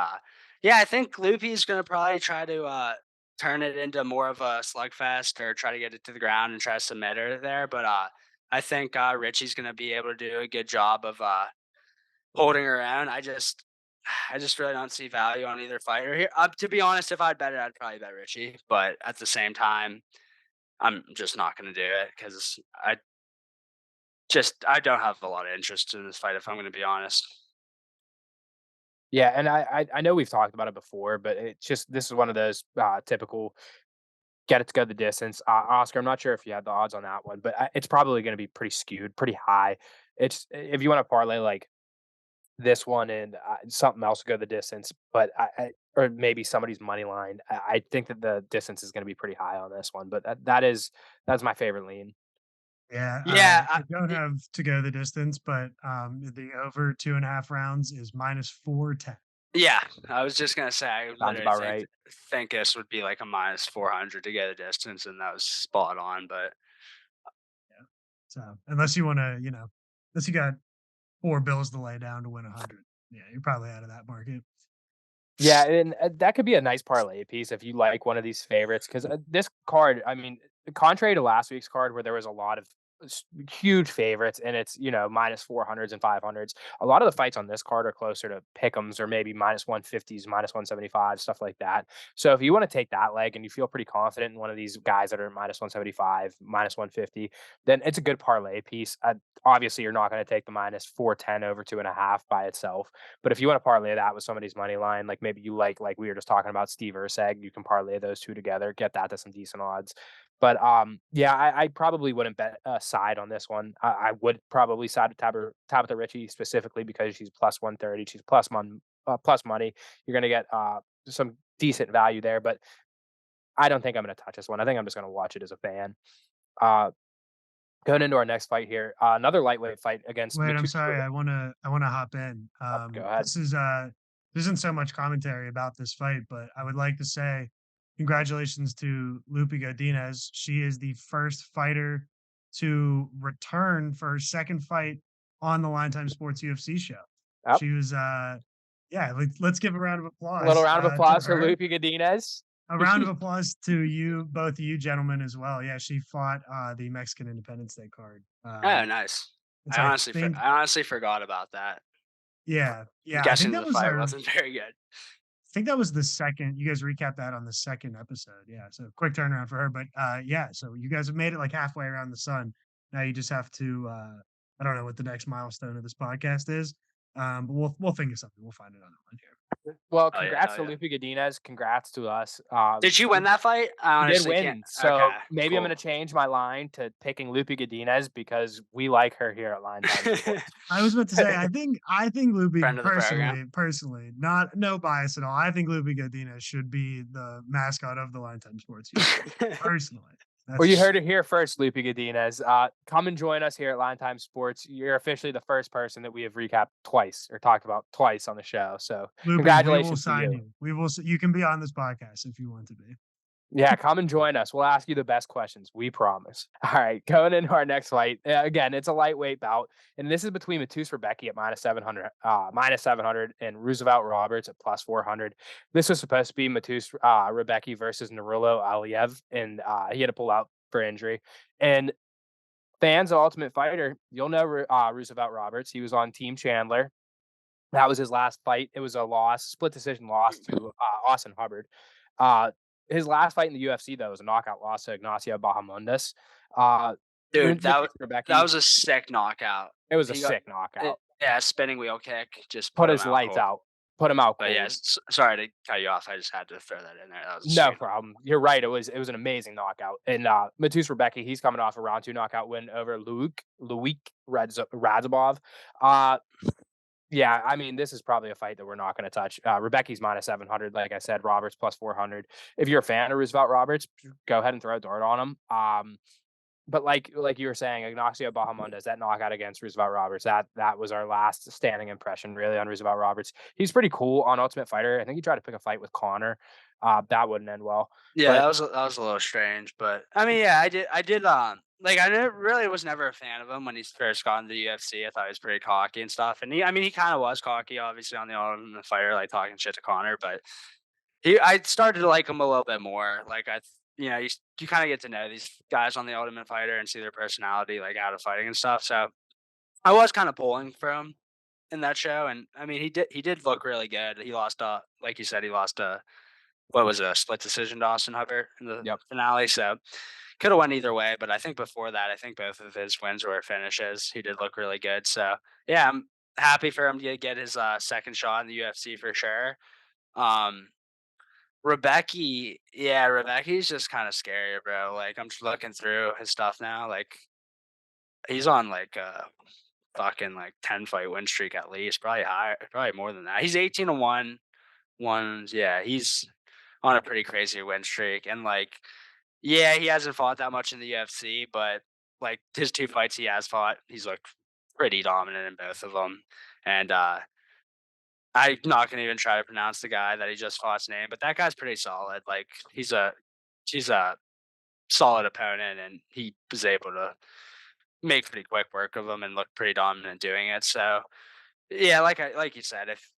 yeah, I think Lupi's going to probably try to turn it into more of a slugfest or try to get it to the ground and try to submit her there. But I think Richie's going to be able to do a good job of holding her own. I just really don't see value on either fighter here. To be honest, if I'd bet it, I'd probably bet Richie. But at the same time, I'm just not going to do it because I don't have a lot of interest in this fight. If I'm going to be honest. Yeah, and I know we've talked about it before, but it's just this is one of those typical get it to go the distance. Oscar, I'm not sure if you had the odds on that one, but it's probably going to be pretty skewed, pretty high. It's if you want to parlay like this one and something else go the distance, but or maybe somebody's money line. I think that the distance is going to be pretty high on this one, but that's my favorite lean. Yeah, Yeah, I don't have to go the distance, but the over 2.5 rounds is -410. yeah. I was just gonna say I Sounds literally about right. think this would be like a -400 to get a distance, and that was spot on. But Yeah. So unless you want to, unless you got 4 bills to lay down to win 100, yeah, you're probably out of that market. Yeah, and that could be a nice parlay piece if you like one of these favorites. Because this card, I mean, contrary to last week's card where there was a lot of huge favorites and it's -400s and 500s. A lot of the fights on this card are closer to pick'ems or maybe -150s, -175, stuff like that. So if you want to take that leg and you feel pretty confident in one of these guys that are -175, -150, then it's a good parlay piece. Obviously, you're not going to take the -410 over 2.5 by itself. But if you want to parlay that with somebody's money line, like maybe you like we were just talking about Steve Urseg, you can parlay those two together, get that to some decent odds. But yeah, I probably wouldn't bet a side on this one. I would probably side with Tabitha Ritchie specifically because she's +130, she's plus money. You're gonna get some decent value there, but I don't think I'm gonna touch this one. I think I'm just gonna watch it as a fan. Uh, Going into our next fight here, another lightweight fight against Wait, I'm Matus. sorry. I wanna hop in. Go ahead. This isn't so much commentary about this fight, but I would like to say congratulations to Lupi Godinez. She is the first fighter to return for her second fight on the LineTime Sports UFC show. Yep. She was yeah, let's give a round of A little applause round of to applause for her. Lupi Godinez. A round of applause to you, both of you gentlemen as well. Yeah, she fought the Mexican Independence Day card. oh, nice. It's I think I honestly forgot about that. Yeah, I'm yeah, I think guessing that the was fight our wasn't very good. I think that was the second you guys recapped that on the second episode, yeah, so quick turnaround for her, but, yeah, so you guys have made it, like, halfway around the sun. Now you just have to, I don't know what the next milestone of this podcast is, but we'll think of something, we'll find it on here. Well, Oh yeah, congrats hell to yeah. Lupi Godinez. Congrats to us. Did you win that fight? I He did honestly can't. win. Okay, So maybe I'm cool. going to change my line to picking Lupi Godinez because we like her here at Line Time Sports. I was about to say, I think Lupi Friend of the program. personally, not no bias at all, I think Lupi Godinez should be the mascot of the Lifetime Sports personally. Well, That's you heard it here first, Lupi Godinez. Come and join us here at Line Time Sports. You're officially the first person that we have recapped twice or talked about twice on the show. So Lupi, we will congratulations to sign you. you. You can be on this podcast if you want to be. Yeah, come and join us. We'll ask you the best questions. We promise. All right, going into our next fight. Again, it's a lightweight bout, and this is between Matus Rebecki at -700, and Roosevelt Roberts at +400. This was supposed to be Matus Rebecki versus Narilo Aliev, and he had to pull out for injury. And fans of Ultimate Fighter, you'll know Roosevelt Roberts. He was on Team Chandler. That was his last fight. It was a loss, split decision loss to Austin Hubbard. Uh, his last fight in the UFC, though, was a knockout loss to Ignacio Bahamondes. Dude, that Rebecki, was a sick knockout. it was a He got sick knockout. yeah, spinning wheel kick just Put put him his out lights cold. out. Put him out But yeah, cold. sorry to cut you off. I just had to throw that in there. That was a No sick problem. You're right. It was an amazing knockout. And Matus Rebecki, he's coming off a round 2 knockout win over Luik Radzhabov. Yeah, I mean, this is probably a fight that we're not going to touch. Rebecki's -700, like I said. Roberts +400. If you're a fan of Roosevelt Roberts, go ahead and throw a dart on him. But like you were saying, Ignacio Bahamondes, that knockout against Roosevelt Roberts, that was our last standing impression really on Roosevelt Roberts. He's pretty cool on Ultimate Fighter. I think he tried to pick a fight with Connor. That wouldn't end well. Yeah, But that was a little strange, but I mean, yeah, I did like I really was never a fan of him when he first got into the UFC. I thought he was pretty cocky and stuff, and I mean, he kind of was cocky, obviously on the Ultimate Fighter, like talking shit to Connor, but I started to like him a little bit more. Like you kind of get to know these guys on the Ultimate Fighter and see their personality, like out of fighting and stuff. So I was kind of pulling for him in that show, and I mean, he did look really good. He lost, like you said, he lost what was it, a split decision to Austin Hubbard in the yep. finale. So could have went either way, but I think before that, I think both of his wins were finishes. He did look really good. So yeah, I'm happy for him to get his second shot in the UFC for sure. Um, Rebecki's just kind of scary, bro. Like I'm just looking through his stuff now. Like he's on like fucking like 10-fight win streak at least, probably higher, probably more than that. He's 18-1. Yeah, he's on a pretty crazy win streak, and like, yeah, he hasn't fought that much in the UFC, but like his 2 fights he has fought, he's looked pretty dominant in both of them. And I'm not gonna even try to pronounce the guy that he just faught's name, but that guy's pretty solid. Like he's a solid opponent, and he was able to make pretty quick work of him and look pretty dominant doing it. So yeah, like you said, if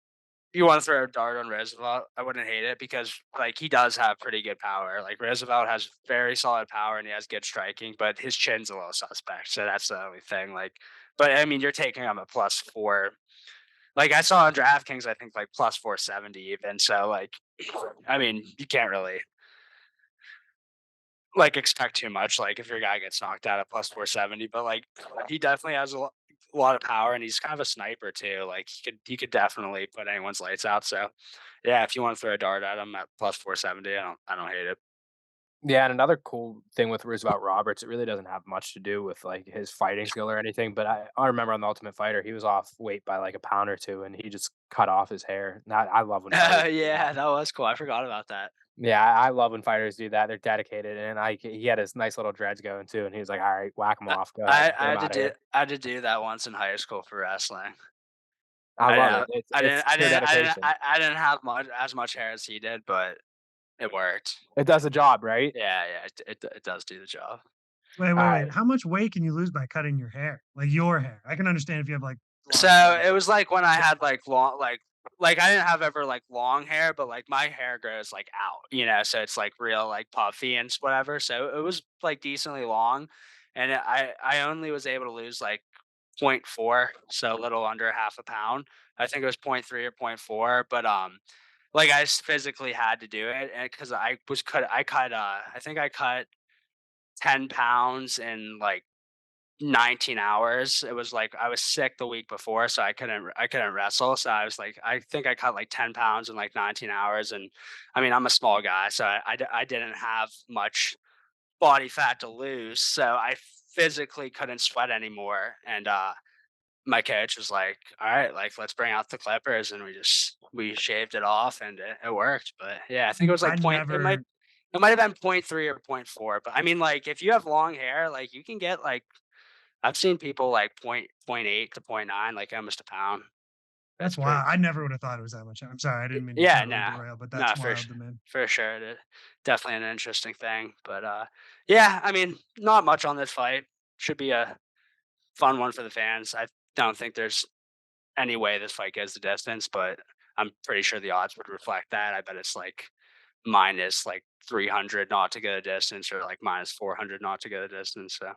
you want to throw a dart on Roosevelt, I wouldn't hate it because like he does have pretty good power. Like Roosevelt has very solid power and he has good striking, but his chin's a little suspect. So that's the only thing. Like, but I mean, you're taking him a +4. Like I saw on DraftKings, I think like +470 even. So like, I mean, you can't really like expect too much. Like if your guy gets knocked out at +470, but like he definitely has a lot of power and he's kind of a sniper too. Like he could definitely put anyone's lights out. So yeah, if you want to throw a dart at him at +470, I don't hate it. Yeah, and another cool thing with Roosevelt Roberts, it really doesn't have much to do with like his fighting skill or anything. But I remember on the Ultimate Fighter, he was off weight by like a pound or two, and he just cut off his hair. And I love when fighters do that. Yeah, that was cool. I forgot about that. Yeah, I love when fighters do that. They're dedicated, and he had his nice little dreads going too, and he was like, "All right, whack him I, off. Go ahead, I get him had to out of do here." I had to do that once in high school for wrestling. I I didn't love have, it. It's pure dedication. I didn't have much hair as he did, but it worked. It does the job, right? Yeah, yeah, it does do the job. Wait, All wait, right. wait. How much weight can you lose by cutting your hair? Like your hair. I can understand if you have like So long hair. it was like when I had like long like I didn't have ever like long hair, but like my hair grows like out, so it's like real like puffy and whatever. So it was like decently long, and I only was able to lose like point 0.4, so a little under half a pound. I think it was point 0.3 or point 0.4, but like I physically had to do it, and because I think I cut 10 pounds in like 19 hours. It was like I was sick the week before, so I couldn't wrestle. So I was like, I think I cut like 10 pounds in like 19 hours. And I mean, I'm a small guy, so I didn't have much body fat to lose. So I physically couldn't sweat anymore. And my coach was like, all right, like let's bring out the clippers, and we shaved it off, and it worked. But yeah, I think it was I like point never it might have been point 0.3 or point 0.4. But I mean, like if you have long hair, like you can get like I've seen people like point 0.8 to point 0.9, like almost a pound. that's That's pretty. wild. I never would have thought it was that much. I'm sorry, I didn't mean to Yeah, totally no, derail, but no, that's wild to me. for sure, definitely an interesting thing. But yeah, I mean, not much on this fight. Should be a fun one for the fans. I don't think there's any way this fight goes the distance, but I'm pretty sure the odds would reflect that. I bet it's like minus like 300 not to go the distance, or like minus 400 not to go the distance. So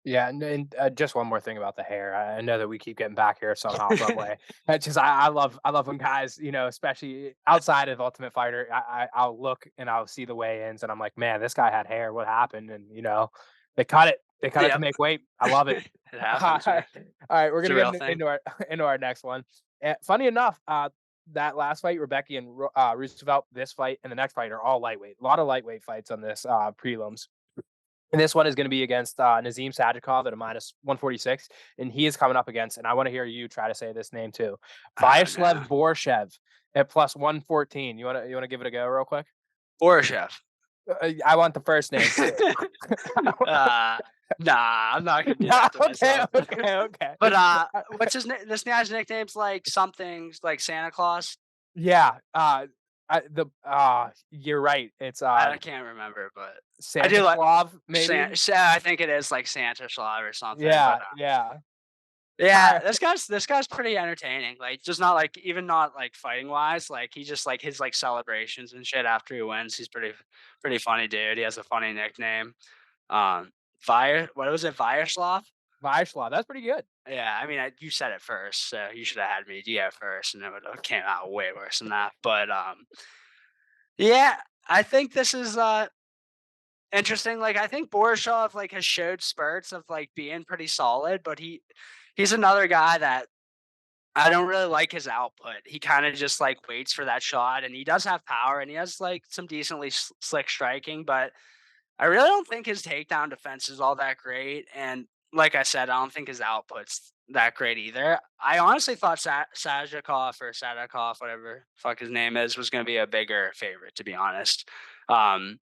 Yeah, and just one more thing about the hair. I know that we keep getting back here somehow, some way. It's just I love when guys, especially outside of Ultimate Fighter, I'll look and I'll see the weigh-ins, and I'm like, man, this guy had hair. What happened? And they cut it. They cut it to yep, make weight. I love it. it All happens, man. right, all right, we're It's a gonna get real thing. into our into our next one. Funny enough, that last fight, Rebecca and Roosevelt, this fight and the next fight are all lightweight. A lot of lightweight fights on this prelims. And this one is going to be against Nazim Sajikov at a -146, and he is coming up against. And I want to hear you try to say this name too, Oh no, Vyacheslav Borshev at +114. You want to give it a go real quick? or a chef. I want the first name too. uh, nah, I'm not gonna do No, that to okay, myself. okay, okay. But what's his name? This guy's nickname's like something like Santa Claus. Yeah, you're right. It's I can't remember, but I do Santa like Claus, maybe. I think it is like Santa Claus or something. But Yeah, yeah. yeah, Alright. this guy's pretty entertaining. Like just not like even not like fighting wise. Like he just like his like celebrations and shit after he wins. He's pretty funny dude. He has a funny nickname. What was it, Vyacheslav? Vyacheslav, that's pretty good. Yeah, I mean, you said it first, so you should have had me do it first, and it would have came out way worse than that. But yeah, I think this is interesting. Like, I think Borisov like has showed spurts of like being pretty solid, but he's another guy that I don't really like his output. He kind of just like waits for that shot, and he does have power, and he has like some decently slick striking, but I really don't think his takedown defense is all that great. And like I said, I don't think his output's that great either. I honestly thought Sajakov or Sadakov, whatever fuck his name is, was going to be a bigger favorite, to be honest. Um,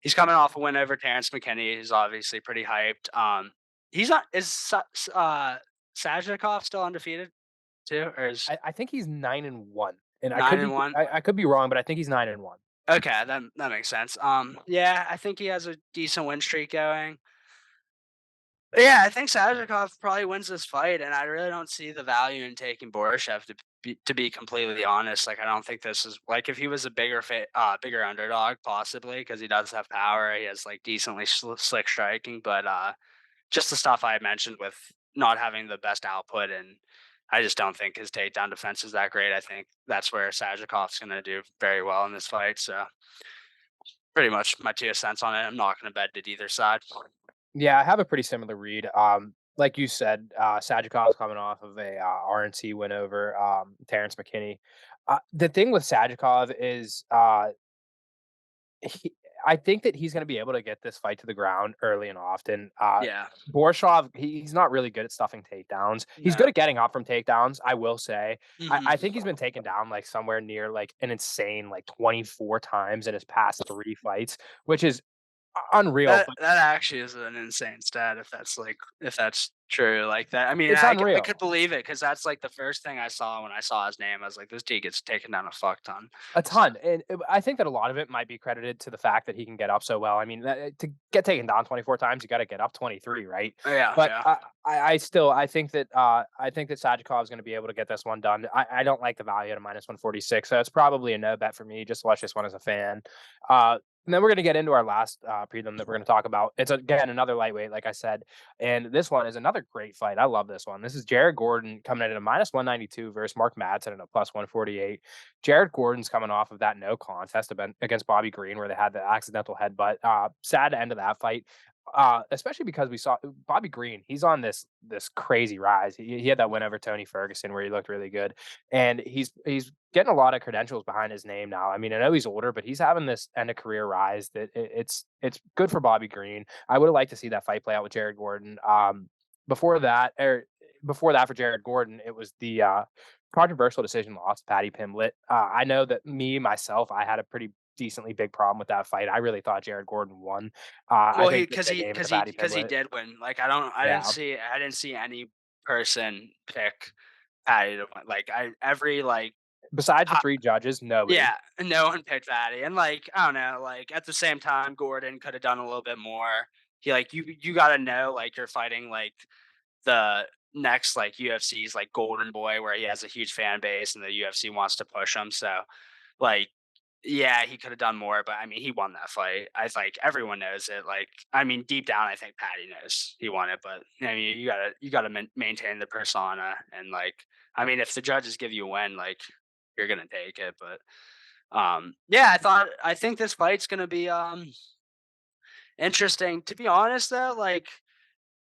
he's coming off a win over Terrence McKinney. He's obviously pretty hyped. He's not, Sajakov still undefeated too, or is I think he's 9-1, and I nine could and be one? I could be wrong, but I think he's 9-1. Okay, that makes sense. Yeah, I think he has a decent win streak going. Yeah, I think Sajakov probably wins this fight, and I really don't see the value in taking Borishev to be completely honest. Like, I don't think this is like if he was a bigger underdog, possibly because he does have power. He has like decently slick striking, but just the stuff I mentioned with not having the best output, and I just don't think his takedown defense is that great. I think that's where Sajakov's going to do very well in this fight. So, pretty much my 2 cents on it. I'm not going to bet it either side. Yeah, I have a pretty similar read. Like you said, Sajikov's coming off of a RNC win over Terrence McKinney. The thing with Sajikov is he, I think that he's going to be able to get this fight to the ground early and often. Yeah, Borshov, he's not really good at stuffing takedowns. He's no. good at getting up from takedowns, I will say. I Hmm. think he's been taken down like somewhere near like an insane like 24 times in his past 3 fights, which is unreal. But That actually is an insane stat if that's true like that. I mean, it's I could unreal. believe it because that's like the first thing I saw when I saw his name. I was like, this dude gets taken down a fuck ton. A So, ton, and I think that a lot of it might be credited to the fact that he can get up so well. I mean, to get taken down 24 times, you gotta get up 23, right? yeah, But yeah. I still I think that Sajikov is gonna be able to get this one done. I don't like the value at a -146, so it's probably a no bet for me. Just watch this one as a fan. And then we're gonna get into our last prelim that we're gonna talk about. It's again another lightweight, like I said, and this one is another great fight. I love this one. This is Jared Gordon coming in at a -192 versus Mark Madsen at a +148. Jared Gordon's coming off of that no contest against Bobby Green, where they had the accidental headbutt. Sad end of that fight, especially because we saw Bobby Green. He's on this crazy rise. He had that win over Tony Ferguson, where he looked really good, and he's getting a lot of credentials behind his name now. I mean, I know he's older, but he's having this end of career rise that it's good for Bobby Green. I would have liked to see that fight play out with Jared Gordon. Before that, or before that for Jared Gordon, it was the controversial decision loss, Patty Pimblett. I know that myself, I had a pretty decently big problem with that fight. I really thought Jared Gordon won. I Well, think that they gave it to Patty he Pimblett. did win. Like, Yeah. I didn't see any person pick Patty to win. Like, I every like Besides the 3 judges, nobody. Yeah, no one picked Fatty, and, like, I don't know, like, at the same time, Gordon coulda done a little bit more. He, like you gotta know, like, you're fighting, like, the next, like, UFC's, like, golden boy where he has a huge fan base and the UFC wants to push him, so, like, yeah, he coulda done more, but, I mean, he won that fight. I like, everyone knows it, like, I mean, deep down, I think Patty knows he won it, but, I mean, you gotta maintain the persona and, like, I mean, if the judges give you a win, like, you're gonna take it, but yeah, I think this fight's gonna be interesting. To be honest though, like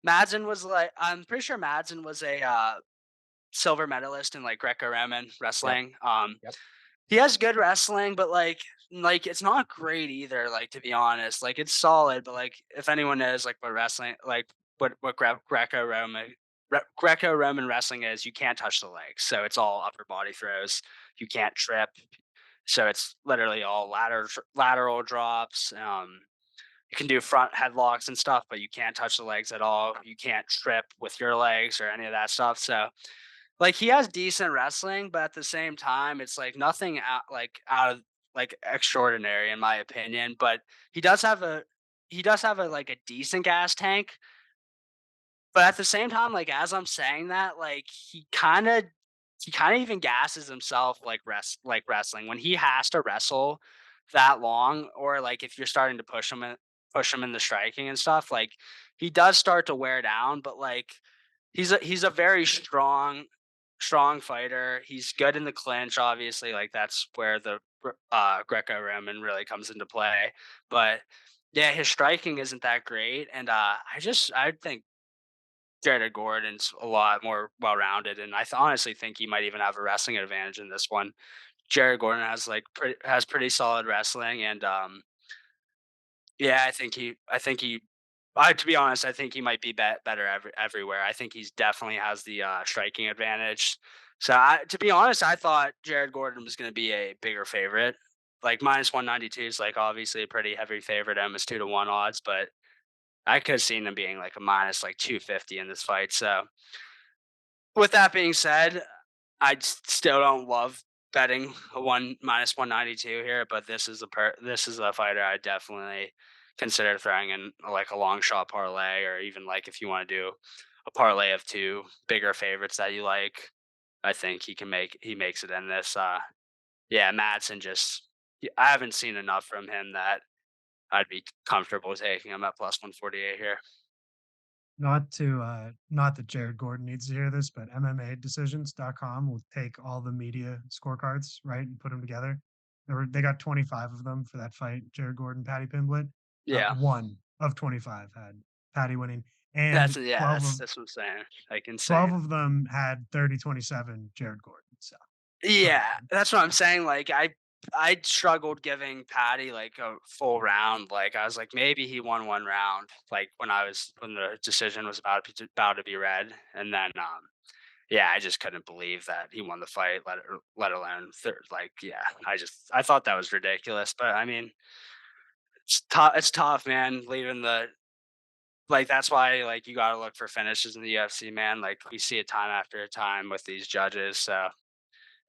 Madsen was like I'm pretty sure Madsen was a silver medalist in like Greco-Roman Yep. wrestling. Yep. He has good wrestling, but like it's not great either. Like to be honest, like it's solid, but like if anyone knows like what wrestling like what Greco-Roman wrestling is, you can't touch the legs, so it's all upper body throws. You can't trip, so it's literally all lateral drops. You can do front headlocks and stuff, but you can't touch the legs at all. You can't trip with your legs or any of that stuff. So like he has decent wrestling, but at the same time, it's like nothing out of like extraordinary in my opinion. But he does have a like a decent gas tank. But at the same time, like as I'm saying that, like he kind of even gasses himself like wrestling when he has to wrestle that long, or like if you're starting to push him in the striking and stuff, like he does start to wear down. But like he's a very strong fighter. He's good in the clinch, obviously. Like that's where the Greco-Roman really comes into play. But yeah, his striking isn't that great, and I think Jared Gordon's a lot more well-rounded, and honestly think he might even have a wrestling advantage in this one. Jared Gordon has has pretty solid wrestling, and yeah, I think he To be honest, I think he might be better everywhere. I think he's definitely has the striking advantage. So, to be honest, I thought Jared Gordon was going to be a bigger favorite. Like minus 192 is like obviously a pretty heavy favorite, almost 2-1 odds, but I could have seen him being like a minus like 250 in this fight. So, with that being said, still don't love betting a one minus 192 here, but this is a fighter I definitely consider throwing in like a long shot parlay, or even like if you want to do a parlay of two bigger favorites that you like. I think he makes it in this. Yeah, Madsen I haven't seen enough from him that I'd be comfortable taking him at plus 148 here. Not that Jared Gordon needs to hear this, but MMAdecisions.com will take all the media scorecards, right, and put them together. They got 25 of them for that fight, Jared Gordon, Patty Pimblett. Yeah, One of 25 had Patty winning, and that's what I'm saying. Like 12 insane. of them had 30-27 Jared Gordon. So, Yeah, um, that's what I'm saying. Like I struggled giving Patty like a full round. Like I was like maybe he won one round. Like when the decision was about to be read, and then yeah, I just couldn't believe that he won the fight. Let alone third. Like yeah, I thought that was ridiculous. But I mean, it's tough. It's tough, man. Leaving the like that's why like you got to look for finishes in the UFC, man. Like we see it time after time with these judges. So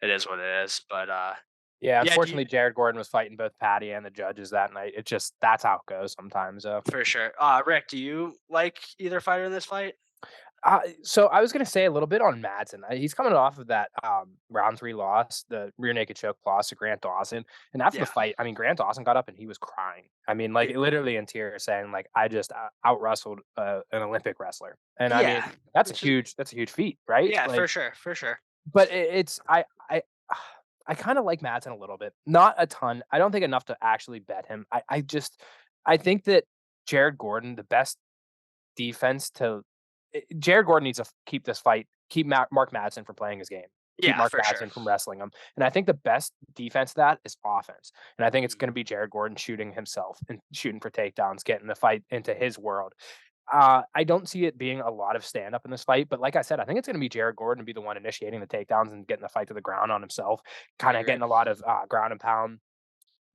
it is what it is. But Yeah, yeah, unfortunately, Jared Gordon was fighting both Patty and the judges that night. It just that's how it goes sometimes. for sure. Rick, do you like either fighter in this fight? So I was gonna say a little bit on Madsen. He's coming off of that round three loss, the rear naked choke loss to Grant Dawson, and after the Yeah. fight, I mean, Grant Dawson got up and he was crying. I mean, like Y- literally in tears, saying like, "I just out wrestled an Olympic wrestler," and I mean, Yeah. Which is that's a huge feat, right? yeah, Like, for sure, for sure. but it's I kind of like Madsen a little bit, not a ton. I don't think enough to actually bet him. I think that Jared Gordon, the best defense to Jared Gordon needs to keep this fight, keep Mark Madsen from playing his game, keep Yeah, Mark for sure. Madsen from wrestling him. And I think the best defense to that is offense. And I think it's going to Mhm. be Jared Gordon shooting himself and shooting for takedowns, getting the fight into his world. I don't see it being a lot of stand up in this fight, but like I said, I think it's going to be Jared Gordon to be the one initiating the takedowns and getting the fight to the ground on himself, I kind of agree. getting a lot of ground and pound.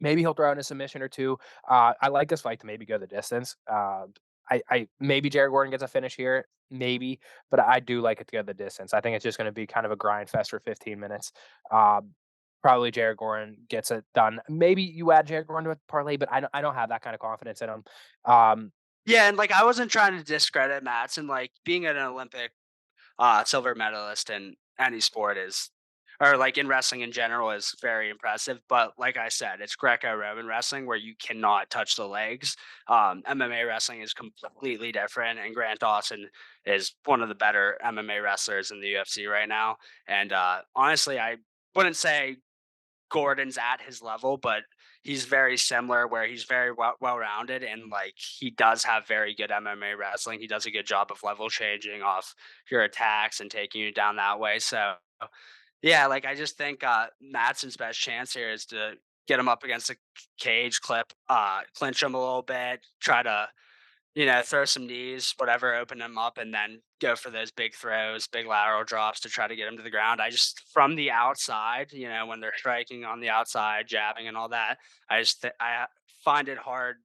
Maybe he'll throw in a submission or two. I like this fight to maybe go the distance. I maybe Jared Gordon gets a finish here, maybe, but I do like it to go the distance. I think it's just going to be kind of a grind fest for 15 minutes. Um, Probably Jared Gordon gets it done. Maybe you add Jared Gordon to a parlay, but I don't have that kind of confidence in him. Um, Yeah, and like I wasn't trying to discredit Madsen. Like being an Olympic silver medalist in any sport is, or like in wrestling in general, is very impressive. But like I said, it's Greco-Roman wrestling where you cannot touch the legs. MMA wrestling is completely different, and Grant Dawson is one of the better MMA wrestlers in the UFC right now. And honestly, I wouldn't say Gordon's at his level, but he's very similar where he's very well rounded, and like he does have very good MMA wrestling. He does a good job of level changing off your attacks and taking you down that way. So yeah, like I just think Madsen's best chance here is to get him up against a cage clip, clinch him a little bit, try to throw some knees, whatever, open him up, and then go for those big throws, big lateral drops to try to get him to the ground. I just, from the outside, when they're striking on the outside, jabbing and all that, I find it hard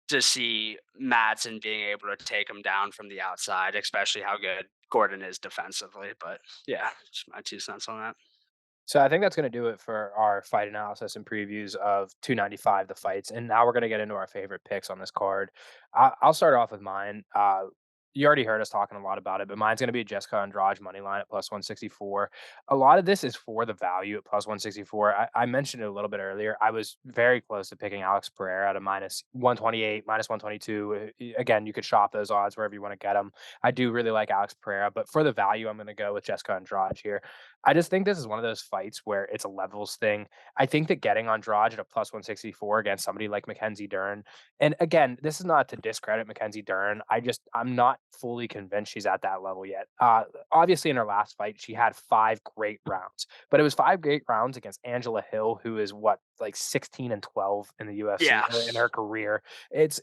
to see Madsen being able to take him down from the outside, especially how good Gordon is defensively. But yeah, just my 2 cents on that. So I think that's going to do it for our fight analysis and previews of 295, the fights. And now we're going to get into our favorite picks on this card. I'll start off with mine. You already heard us talking a lot about it, but mine's going to be Jessica Andrade money line at plus 164. A lot of this is for the value at plus 164. I mentioned it a little bit earlier. I was very close to picking Alex Periera at a minus 128, minus 122. Again, you could shop those odds wherever you want to get them. I do really like Alex Pereira, but for the value, I'm going to go with Jessica Andrade here. I just think this is one of those fights where it's a levels thing. I think that getting Andrade at a plus 164 against somebody like Mackenzie Dern, and again, this is not to discredit Mackenzie Dern. I'm not fully convinced she's at that level yet. Obviously, in her last fight, she had 5 great rounds, but it was 5 great rounds against Angela Hill, who is what, like 16-12 in the UFC Yeah. in her career. It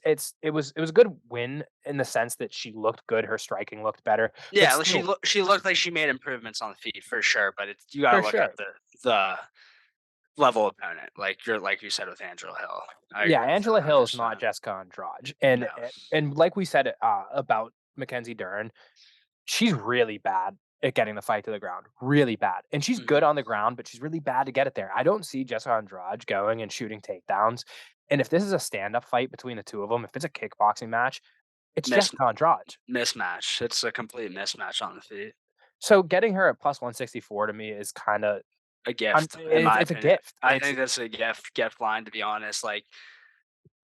was a good win in the sense that she looked good, her striking looked better, but Yeah, still, she looked like she made improvements on the feet for sure, but it's you gotta for look at sure. the level opponent, like you said with Angela Hill. I Yeah, agree with Angela that Hill is not 100%. Jessica Andrade, No. and like we said about Mackenzie Dern, she's really bad at getting the fight to the ground, really bad. And she's good Mhm. on the ground, but she's really bad to get it there. I don't see Jessica Andrade going and shooting takedowns. And if this is a stand-up fight between the two of them, if it's a kickboxing match, it's Mis Jessica Andrade. Mismatch. It's a complete mismatch on the feet. So getting her at plus 164 to me is kind of, A gift, in it's, my it's a opinion. gift. I think that's a gift line, to be honest. Like,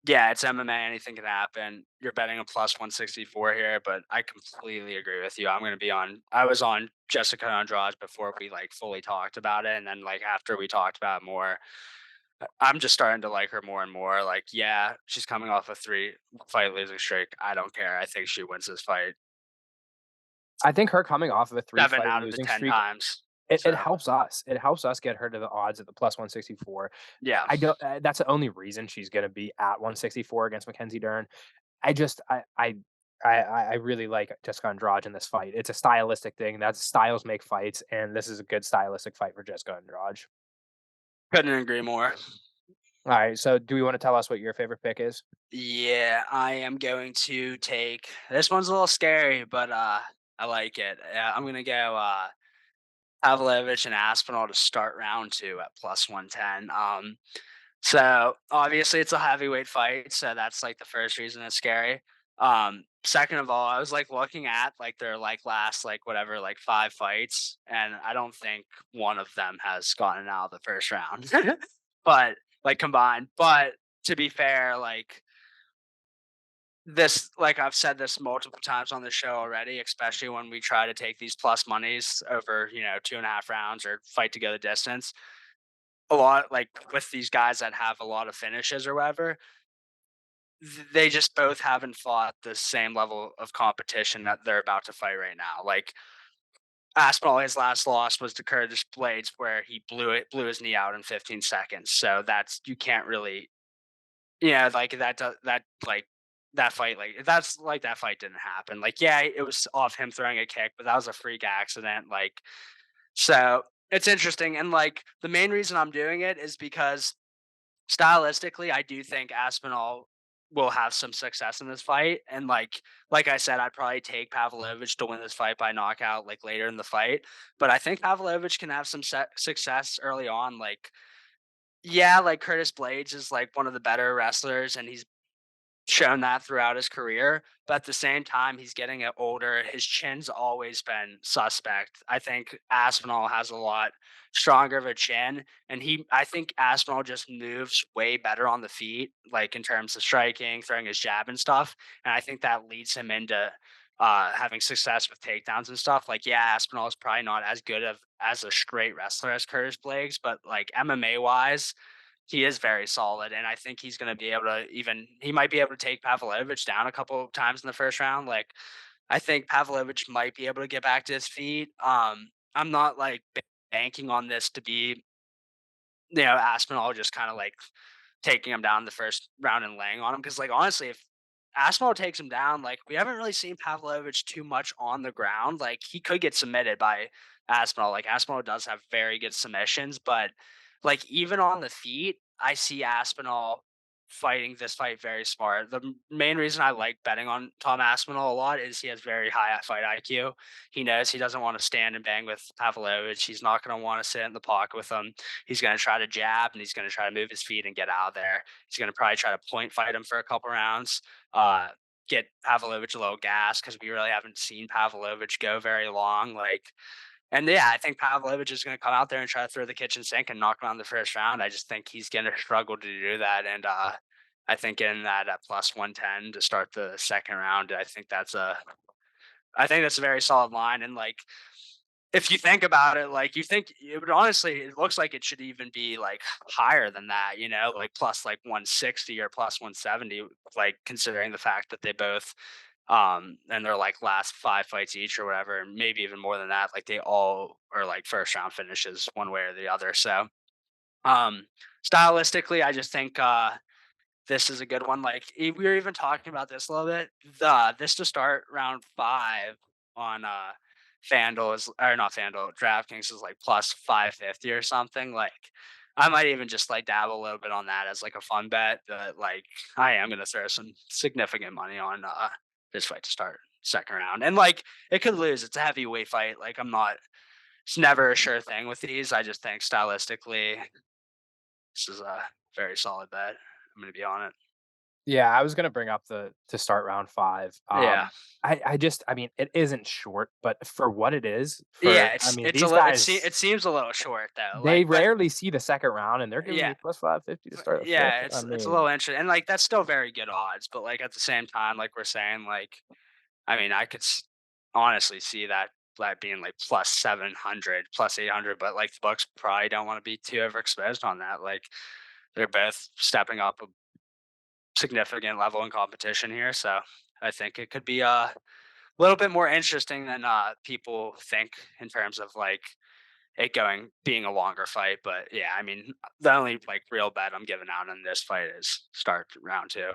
yeah, it's MMA, anything can happen. You're betting a plus 164 here, but I completely agree with you. I was on Jessica Andrade before we like fully talked about it. And then like after we talked about it more, I'm just starting to like her more and more. Like, yeah, she's coming off a 3 fight losing streak. I don't care. I think she wins this fight I think her coming off of a 7 3-fight out of the losing 10 streak, times. it So, helps us. It helps us get her to the odds at the plus 164. yeah. I don't. That's the only reason she's going to be at 164 against Mackenzie Dern. I just I really like Jessica Andrade in this fight. It's a stylistic thing. That's styles make fights, and this is a good stylistic fight for Jessica Andrade. Couldn't agree more. All right, so do you want to tell us what your favorite pick is? Yeah, I am going to take this one's a little scary, but I like it. I'm gonna go Pavlovich and Aspinall to start round 2 at plus 110. So obviously it's a heavyweight fight, so that's like the first reason it's scary. Second of all, I was like looking at like their like last like whatever like 5 fights, and I don't think one of them has gotten out of the first round. But like combined. But to be fair, like I've said this multiple times on the show already, especially when we try to take these plus monies over, 2.5 rounds or fight to go the distance. A lot like with these guys that have a lot of finishes or whatever, they just both haven't fought the same level of competition that they're about to fight right now. Like Aspinall, his last loss was to Curtis Blades, where he blew his knee out in 15 seconds. So that's you can't really, like that fight, like that's like that fight didn't happen. Like, yeah, it was off him throwing a kick, but that was a freak accident. Like, so it's interesting, and like the main reason I'm doing it is because stylistically, I do think Aspinall will have some success in this fight. And like I said, I'd probably take Pavlovich to win this fight by knockout like later in the fight. But I think Pavlovich can have some success early on. Like, yeah, like Curtis Blades is like one of the better wrestlers, and he's shown that throughout his career, but at the same time, he's getting older. His chin's always been suspect. I think Aspinall has a lot stronger of a chin, and I think Aspinall just moves way better on the feet, like in terms of striking, throwing his jab and stuff. And I think that leads him into having success with takedowns and stuff. Like, yeah, Aspinall is probably not as good as a straight wrestler as Curtis Blades, but like MMA wise, he is very solid, and I think he's going to be able to he might be able to take Pavlovich down a couple of times in the first round. Like, I think Pavlovich might be able to get back to his feet. I'm not like banking on this to be, Aspinall just kind of like taking him down the first round and laying on him. Because like honestly, if Aspinall takes him down, like we haven't really seen Pavlovich too much on the ground. Like he could get submitted by Aspinall. Like Aspinall does have very good submissions, but like even on the feet, I see Aspinall fighting this fight very smart. The main reason I like betting on Tom Aspinall a lot is he has very high fight IQ. He knows he doesn't want to stand and bang with Pavlovich. He's not going to want to sit in the pocket with him. He's going to try to jab, and he's going to try to move his feet and get out of there. He's going to probably try to point fight him for a couple rounds, uh, get Pavlovich a little gas because we really haven't seen Pavlovich go very long. And yeah, I think Pavlovich is going to come out there and try to throw the kitchen sink and knock him out in the first round. I just think he's going to struggle to do that. And I think in that at plus 110 to start the second round, I think that's a very solid line. And like, if you think about it, like you think it would honestly, it looks like it should even be like higher than that, like plus like 160 or plus 170, like considering the fact that they both And they're like last 5 fights each or whatever, and maybe even more than that. Like they all are like first round finishes one way or the other. So um stylistically, I just think this is a good one. Like we were even talking about this a little bit. This to start round 5 on FanDuel is, or not FanDuel, DraftKings is like plus 550 or something. Like I might even just like dabble a little bit on that as like a fun bet. But like I am gonna throw some significant money on this fight to start second round. And like it could lose. It's a heavyweight fight. Like I'm not, it's never a sure thing with these. I just think stylistically this is a very solid bet. I'm gonna be on it. Yeah, I was gonna bring up the to start round 5. Yeah. I mean, it isn't short, but for what it is, Yeah, I mean, it's a these little guys, it seems a little short though, they like, but rarely see the second round, and they're giving yeah, me plus 550 to but start the 5th. yeah, I it's a little mean, interesting, and, like, that's still very good odds, but, like, at the same time, like we're saying, like, I mean, I could honestly see that being, like, plus 700, plus 800, but, like, the Bucks probably don't wanna be too overexposed on that, like, they're both stepping up a significant level in competition here, so I think it could be a little bit more interesting than, people think in terms of, like, it being a longer fight. But yeah, I mean, the only like real bet I'm giving out on this fight is start round 2.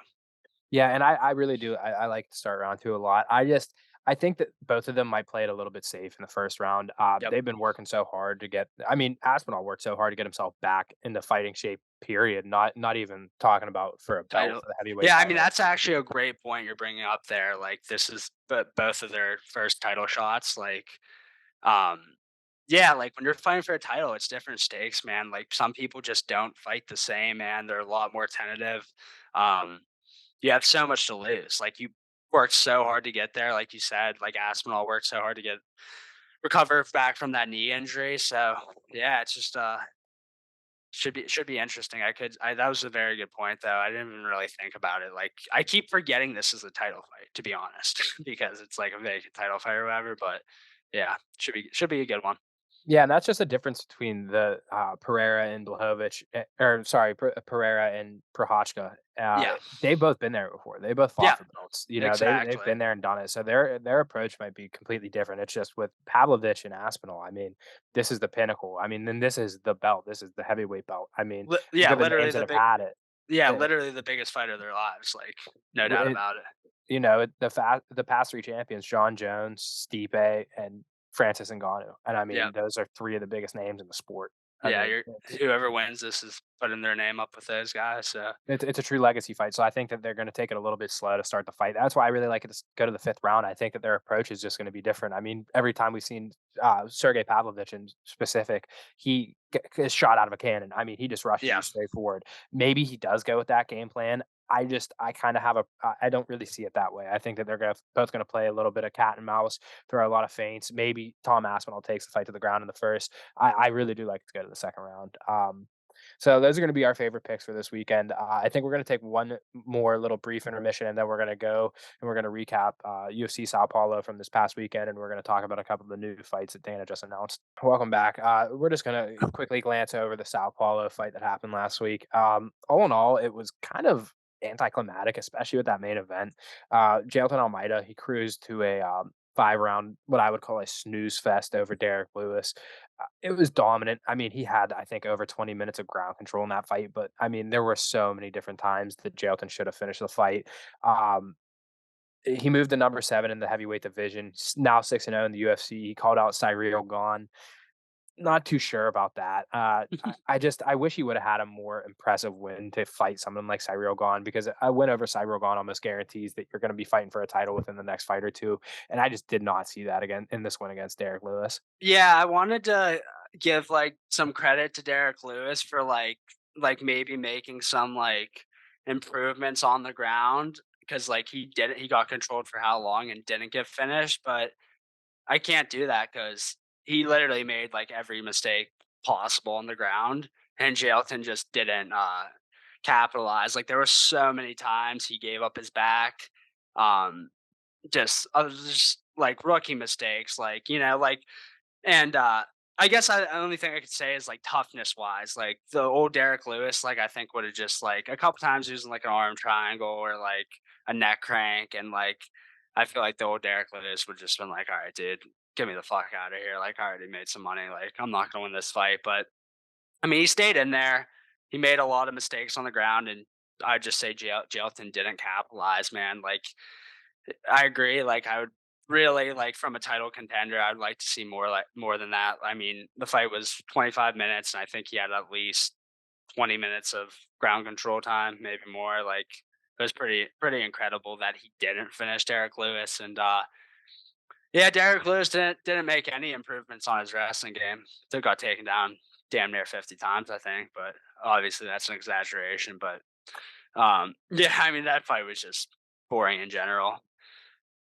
yeah, and I really do. I like to start round 2 a lot. I think that both of them might play it a little bit safe in the first round. Yep. They've been working so hard to get. I mean, Aspinall worked so hard to get himself back into fighting shape. Period. Not even talking about for a belt Title. for the heavyweight Yeah, I mean title. that's actually a great point you're bringing up there. Like this is both of their first title shots. Like, um, yeah, like when you're fighting for a title, it's different stakes, man. Like some people just don't fight the same, man. They're a lot more tentative. Um, you have so much to lose. Like you worked so hard to get there, like you said. Like Aspinall worked so hard to recover back from that knee injury. So yeah, it's just should be interesting. That was a very good point though. I didn't even really think about it. Like I keep forgetting this is a title fight, to be honest, because it's like a vacant title fight or whatever. But yeah, should be a good one. Yeah, and that's just a difference between the, Pereira and Blachowicz, or sorry, Pereira and Prochazka. Yeah. They've both been there before. They both fought Yeah. for belts. You know, they've Exactly. been there and done it. So their approach might be completely different. It's just with Pavlovich and Aspinall. I mean, this is the pinnacle. I mean, then this is the belt. This is the heavyweight belt. I mean, look Yeah, at the literally names that the have big had it. yeah, Eh, literally the biggest fight of their lives. Like no doubt it about it. you know, the past 3 champions, John Jones, Stipe, and Francis Ngannou, and I Yeah. mean, those are 3 of the biggest names in the sport. I Yeah, mean, you're whoever wins this is putting their name up with those guys. So it's a true legacy fight, so I think that they're gonna take it a little bit slow to start the fight. That's why I really like it to go to the 5th round. I think that their approach is just gonna be different. I mean, every time we've seen, Sergei Pavlovich in specific, he is shot out of a cannon. I mean, he just rushes you yeah. straight forward. Maybe he does go with that game plan. I kinda have I don't really see it that way. I think that they're both gonna play a little bit of cat and mouse, throw a lot of feints. Maybe Tom Aspinall takes the fight to the ground in the first. I really do like to go to the second round. So those are going to be our favorite picks for this weekend. I think we're going to take one more little brief intermission, and then we're going to go and we're going to recap UFC Sao Paulo from this past weekend, and we're going to talk about a couple of the new fights that Dana just announced. Welcome back. We're just going to quickly glance over the Sao Paulo fight that happened last week. All in all, it was kind of anticlimactic, especially with that main event. Jailton Almeida, he cruised to a 5 round, what I would call a snooze fest over Derek Lewis. It was dominant. I mean, he had, I think, over 20 minutes of ground control in that fight, but I mean, there were so many different times that Jailton should have finished the fight. Um, he moved to number 7 in the heavyweight division. Now 6-0 in the UFC. He called out Cyril Gahn. Not too sure about that. I wish he would have had a more impressive win to fight someone like Cyril Gahn, because a win over Cyril Gahn almost guarantees that you're going to be fighting for a title within the next fight or two. And I just did not see that again in this win against Derek Lewis. Yeah, I wanted to give like some credit to Derek Lewis for like maybe making some like improvements on the ground because like he got controlled for how long and didn't get finished, but I can't do that because he literally made like every mistake possible on the ground and Jailton just didn't capitalize. Like there were so many times he gave up his back. Um just like rookie mistakes, like, like and I guess the only thing I could say is like toughness wise, like the old Derek Lewis, like I think would have just like a couple times using like an arm triangle or like a neck crank and like I feel like the old Derek Lewis would just been like, all right, dude, get me the fuck out of here. Like, I already made some money. Like, I'm not going to win this fight. But I mean, he stayed in there. He made a lot of mistakes on the ground, and I'd just say Jelton didn't capitalize, man. Like, I agree. Like, I would really like from a title contender, I'd like to see more than that. I mean, the fight was 25 minutes, and I think he had at least 20 minutes of ground control time, maybe more. Like, it was pretty incredible that he didn't finish Derek Lewis, and yeah, Derek Lewis didn't make any improvements on his wrestling game. Still got taken down damn near 50 times, I think, but obviously that's an exaggeration. But yeah, I mean that fight was just boring in general.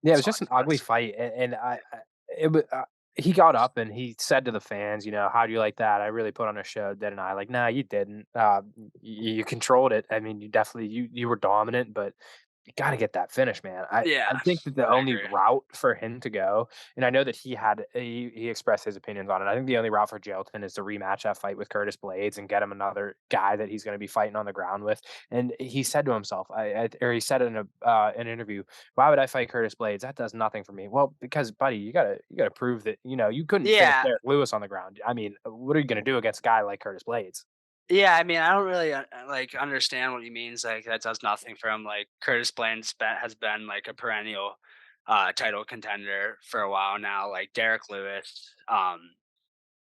Yeah, it was That's all just I an can ugly say. fight, and it wa he got up and he said to the fans, "How do you like that? I really put on a show, didn't I?" Like, "Nah, you didn't. You controlled it. I mean, you definitely you were dominant, but you gotta get that finish, man." I Yeah, think that the I only agree. route for him to go, and I know that he expressed his opinions on it. I think the only route for Jailton is to rematch that fight with Curtis Blades and get him another guy that he's gonna be fighting on the ground with. And he said to himself, or he said in an interview, "Why would I fight Curtis Blades? That does nothing for me." Well, because buddy, you gotta prove that you couldn't finish Yeah, Derek Lewis on the ground. I mean, what are you gonna do against a guy like Curtis Blades? yeah. I mean, I don't really like understand what he means. Like that does nothing for him. Like Curtis Blades has been like a perennial title contender for a while now. Like Derek Lewis,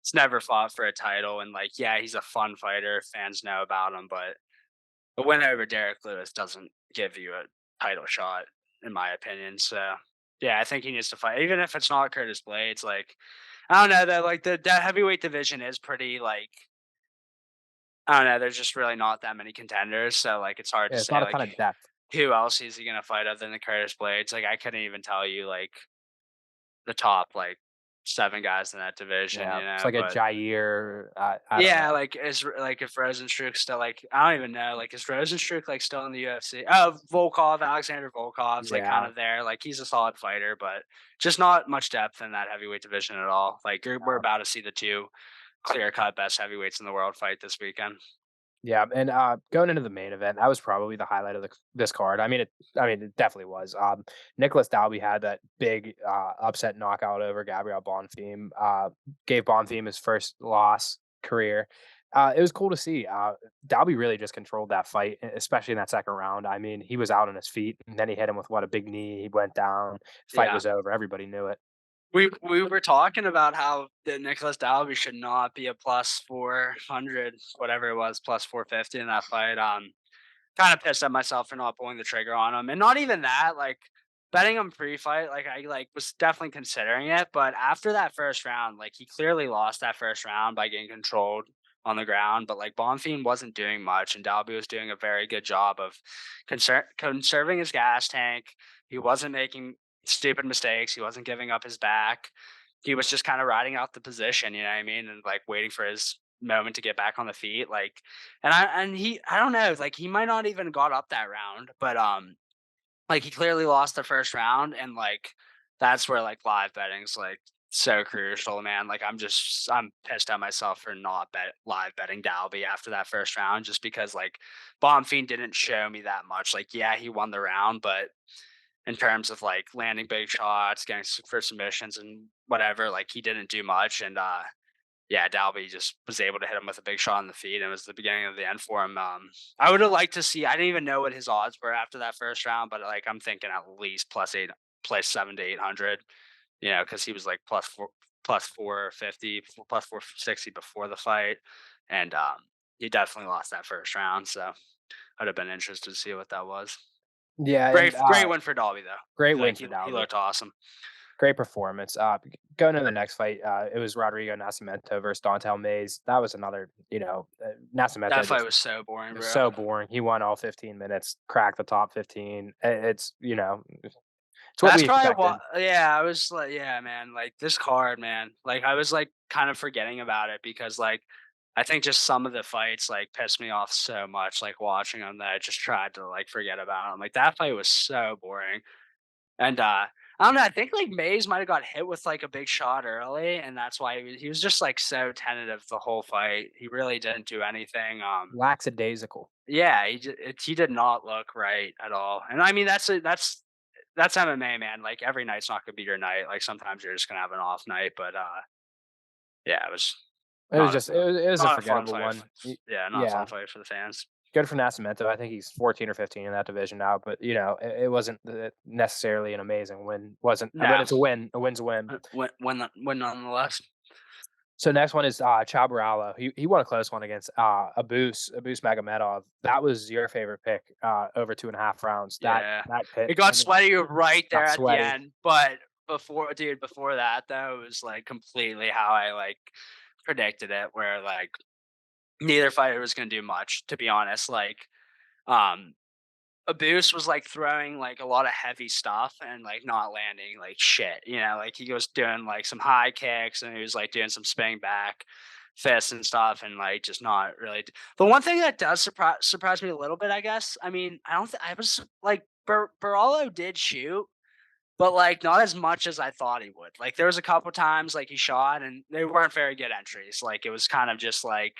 he's never fought for a title, and like, yeah, he's a fun fighter. Fans know about him, but a win over Derek Lewis doesn't give you a title shot, in my opinion. So, yeah, I think he needs to fight, even if it's not Curtis Blades. Like, I don't know though. Like that heavyweight division is pretty like I don't know. There's just really not that many contenders, so like it's hard to Yeah, it's say not a like ton of depth. who else is he gonna fight other than the Curtis Blades. Like I couldn't even tell you like the top like 7 guys in that division, Yeah, you it's know. like a But Jair. I don't yeah, know. like like if Rosenstruck's still like I don't even know, like is Rosenstruck like still in the UFC? Oh, Volkov, Alexander Volkov's like kind Yeah. of there. Like he's a solid fighter, but just not much depth in that heavyweight division at all. Like we're about to see the two clear cut best heavyweights in the world fight this weekend. Yeah, and, going into the main event, that was probably the highlight of this card. I mean, it definitely was. Nicholas Dalby had that big, upset knockout over Gabriel Bonfim, gave Bonfim his first loss career. It was cool to see. Dalby really just controlled that fight, especially in that second round. I mean, he was out on his feet, and then he hit him with, what, a big knee, he went down, fight Yeah. was over, everybody knew it. We were talking about how the Nicholas Dalby should not be a plus 400, whatever it was, plus 450 in that fight. Kind of pissed at myself for not pulling the trigger on him. And not even that, like betting him pre-fight, like I like was definitely considering it, but after that first round, like he clearly lost that first round by getting controlled on the ground, but like Bonfim wasn't doing much and Dalby was doing a very good job of conserving his gas tank. He wasn't making stupid mistakes. He wasn't giving up his back. He was just kind of riding out the position, you know what I mean? And like waiting for his moment to get back on the feet. Like I don't know, like he might not even got up that round, but like he clearly lost the first round and like that's where like live betting's like so crucial, man. Like I'm pissed at myself for not live betting Dalby after that first round just because like Bonfim didn't show me that much. Like yeah, he won the round, but in terms of like landing big shots, getting for submissions and whatever, like he didn't do much and yeah, Dalby just was able to hit him with a big shot in the feet, and it was the beginning of the end for him. I would have liked to see. I didn't even know what his odds were after that first round, but like I'm thinking at least plus 7 to 800. You know, because he was like plus 450, plus 460 before the fight, and he definitely lost that first round. So I'd have been interested to see what that was. Yeah, and, Great win for Dalby great though. win Like for he Dalby. looked awesome. Great performance. Going to the next fight, it was Rodrigo Nascimento versus Dontel Mays. That was another, That Nascimento fight just was so boring, was bro. so boring. He won all 15 minutes, cracked the top 15. It's what That's we probably expected. what yeah, I was like, yeah, man, like this card, man. Like I was like kind of forgetting about it because like I think just some of the fights like pissed me off so much, like watching them that I just tried to like forget about them. Like that fight was so boring. And I don't know, I think like Mays might have got hit with like a big shot early, and that's why he was just like so tentative the whole fight. He really didn't do anything. Lackadaisical. Yeah, he did not look right at all. And I mean that's that's MMA, man. Like every night's not gonna be your night. Like sometimes you're just gonna have an off night. But yeah, it was It was not a just it was a not a fun forgettable fight. one. Yeah, not a Yeah, fun fight for the fans. good for Nascimento. I think he's 14 or 15 in that division now, but it wasn't necessarily an amazing win. Wasn't, but No, it's a win. A win's a win. win nonetheless. So next one is Chao Barala. He won a close one against Abus Magomedov. That was your favorite pick over 2.5 rounds. Yeah, That pit, it got sweaty right there got at the sweaty. end. But before that though, it was like completely how I like predicted it. Where like neither fighter was gonna do much, to be honest. Like, um, Abuse was like throwing like a lot of heavy stuff and like not landing like shit. Like he was doing like some high kicks and he was like doing some spinning back fists and stuff and like just not really. The one thing that does surprise me a little bit, I guess. I mean, I don't. I was like Barolo did shoot, but like not as much as I thought he would. Like there was a couple times like he shot and they weren't very good entries. Like it was kind of just like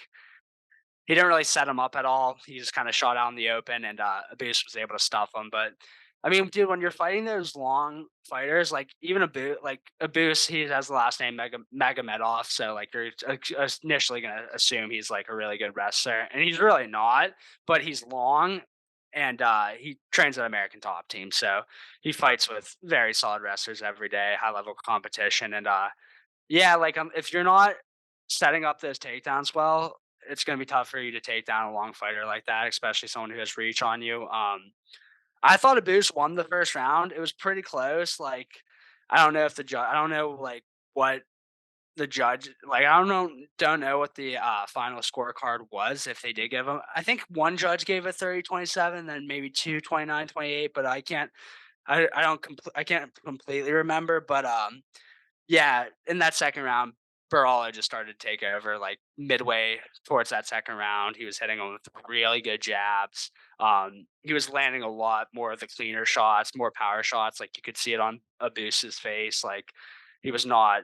he didn't really set him up at all. He just kind of shot out in the open, and Abuse was able to stuff him. But I mean, dude, when you're fighting those long fighters, like even Abuse, he has the last name Magomedov, so like you're initially gonna assume he's like a really good wrestler, and he's really not, but he's long. And he trains at American Top Team, so he fights with very solid wrestlers every day, high level competition, and yeah, like if you're not setting up those takedowns well, it's going to be tough for you to take down a long fighter like that, especially someone who has reach on you. I thought Abuse won the first round. It was pretty close. Like, I don't know if the judge, I don't know like what the judge, like, don't know what the final scorecard was. If they did give him, I think one judge gave it 30-27, then maybe two 29-28, but I can't completely remember. But yeah, in that second round, Barala just started to take over like midway towards that second round. He was hitting him with really good jabs. He was landing a lot more of the cleaner shots, more power shots. Like you could see it on Abuse's face. Like he was not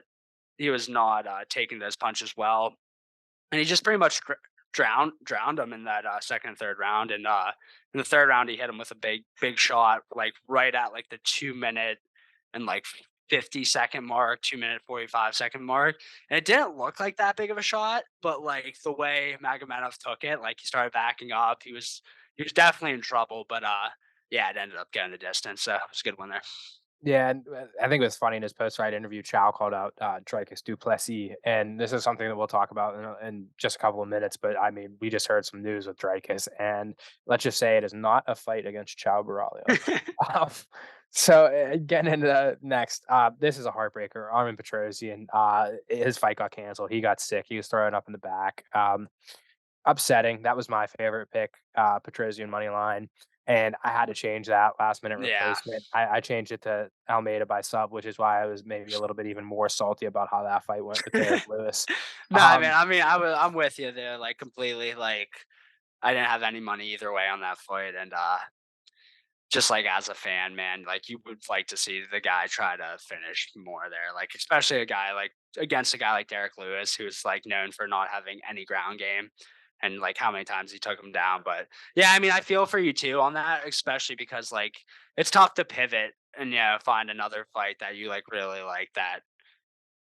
taking those punches well, and he just pretty much drowned him in that second and third round. And in the third round, he hit him with a big shot, like right at like the 2 minute and like 50-second mark, 2 minute 45-second mark. And it didn't look like that big of a shot, but like the way Magomedov took it, like he started backing up. He was definitely in trouble, but yeah, it ended up getting the distance. So it was a good one there. Yeah, and I think it was funny in his post-fight interview, Chow called out Dricus Du Plessis, and this is something that we'll talk about in just a couple of minutes. But I mean, we just heard some news with Dricus, and let's just say it is not a fight against Chow Baralio. um, so getting into the next, this is a heartbreaker. Armin Petrosian, his fight got canceled. He got sick. He was throwing up in the back. Upsetting. That was my favorite pick, Petrosian money line. And I had to change that last minute Yeah. replacement. I changed it to Almeida by sub, which is why I was maybe a little bit even more salty about how that fight went with Derek Lewis. No, man. Um, I mean, I'm with you there, like completely. Like I didn't have any money either way on that fight, and just like as a fan, man, like you would like to see the guy try to finish more there, like especially a guy like against a guy like Derek Lewis, who's like known for not having any ground game, and like how many times he took him down. But yeah, I mean, I feel for you too on that, especially because like it's tough to pivot and find another fight that you like really like that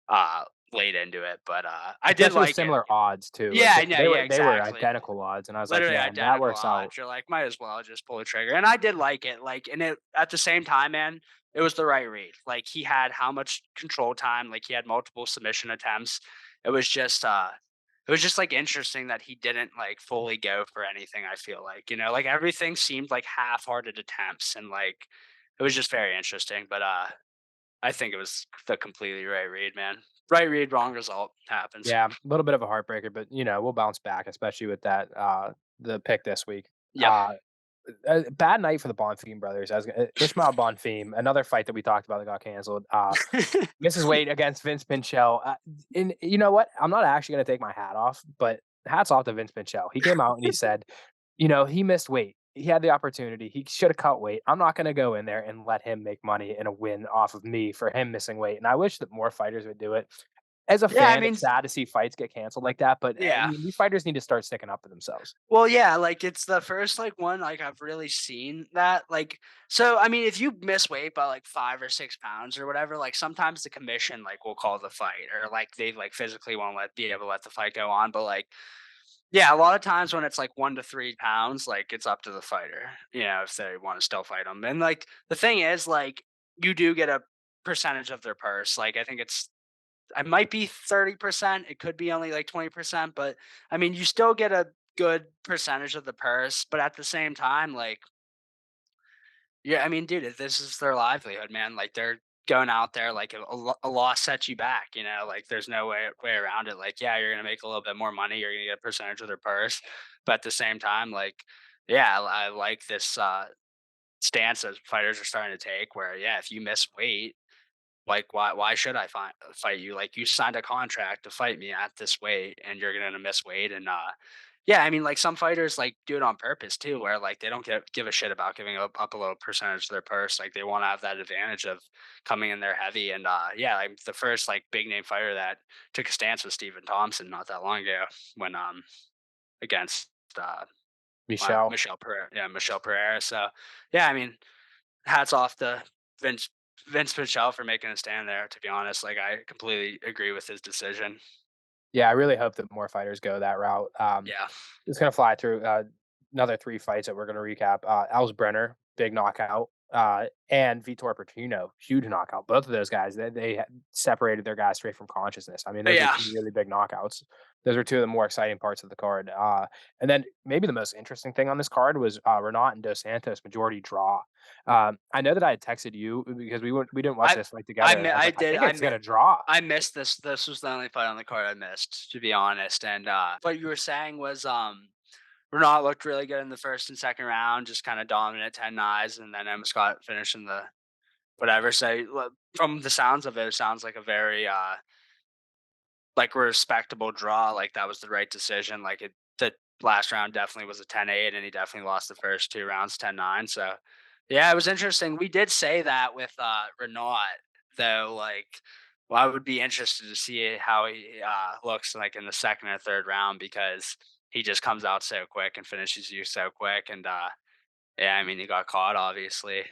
uh late into it. But I did Especially with like it. similar odds too. Like Yeah, no, yeah, they were exactly. identical odds, and I was like, Literally man, that identical works out. odds. You're like, might as well just pull the trigger. And I did like it. Like, and it at the same time, man, it was the right read. Like he had how much control time, like he had multiple submission attempts. It was just like interesting that he didn't like fully go for anything, I feel like. Like everything seemed like half-hearted attempts and like it was just very interesting. But I think it was the completely right read, man. Right read, wrong result happens. Yeah, a little bit of a heartbreaker, but we'll bounce back, especially with that the pick this week. Yep. Uh, a bad night for the Bonfim brothers. Ishmael Bonfim, another fight that we talked about that got canceled. Misses weight against Vince Pinchel. And you know what? I'm not actually going to take my hat off, but hats off to Vince Pinchel. He came out and he said, he missed weight. He had the opportunity. He should have cut weight. I'm not going to go in there and let him make money and a win off of me for him missing weight. And I wish that more fighters would do it. As a Yeah, I fan, mean, it's sad to see fights get canceled like that, but, I yeah. mean, these fighters need to start sticking up for themselves. Well, yeah, like it's the first like one like I've really seen that like so I mean if you miss weight by like 5 or 6 pounds or whatever, like sometimes the commission like will call the fight or like they like physically won't be able to let the fight go on. But like yeah, a lot of times when it's like 1 to 3 pounds, like it's up to the fighter, if they want to still fight them. And like the thing is, like you do get a percentage of their purse. Like I might be 30%. It could be only like 20%, but I mean, you still get a good percentage of the purse. But at the same time, like, yeah, I mean, dude, if this is their livelihood, man. Like, they're going out there, like, a loss sets you back, like, there's no way around it. Like, yeah, you're going to make a little bit more money. You're going to get a percentage of their purse. But at the same time, like, yeah, I like this stance that fighters are starting to take where, yeah, if you miss weight, like, why should I fight you? Like, you signed a contract to fight me at this weight, and you're gonna miss weight. And yeah, I mean, like some fighters like do it on purpose too, where like they don't give a shit about giving up a little percentage of their purse. Like they want to have that advantage of coming in there heavy. And yeah, like the first like big name fighter that took a stance was Stephen Thompson not that long ago when against Michelle. Michelle Pereira. Yeah, Michelle Pereira. So yeah, I mean, hats off to Vince Vince Pichel for making a stand there. To be honest, like I completely agree with his decision. Yeah, I really hope that more fighters go that route. Yeah, Just gonna fly through another 3 fights that we're gonna recap. Els Brenner, big knockout, and Vitor Pertino, huge knockout. Both of those guys, they separated their guys straight from consciousness. I mean, those are yeah. 2 really big knockouts. Those are 2 of the more exciting parts of the card. And then maybe the most interesting thing on this card was Renat and Dos Santos majority draw. I know that I had texted you because we didn't watch I this fight together, and I was I like, I did think it's gonna draw. I missed this. This was the only fight on the card I missed, to be honest. And what you were saying was Renault looked really good in the first and second round, just kind of dominant 10 eyes, and then Emma Scott finished in the whatever. So from the sounds of it, it sounds like a very like respectable draw. Like that was the right decision. Like the last round definitely was a 10-8, and he definitely lost the first 2 rounds 10-9. So yeah, it was interesting. We did say that with Renault though. Like, well, I would be interested to see how he looks like in the second or third round because he just comes out so quick and finishes you so quick. And yeah, I mean he got caught obviously.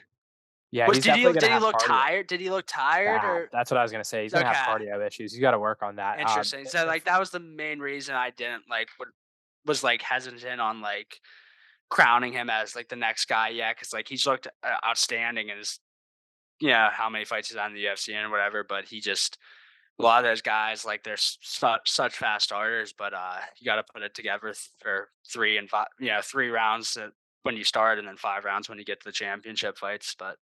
Yeah, he's definitely gonna Did he have look cardio. tired? Did he look tired Bad. or That's what I was gonna say. He's gonna have okay? cardio issues. He's gotta work on that. Interesting. So like that was the main reason I didn't like was like hesitant on like crowning him as like the next guy. Yeah, because like he's looked outstanding in his yeah how many fights he's on in the UFC and whatever. But he just a lot of those guys like they're such fast starters, but you got to put it together for 3 and 5, 3 rounds when you start and then 5 rounds when you get to the championship fights. But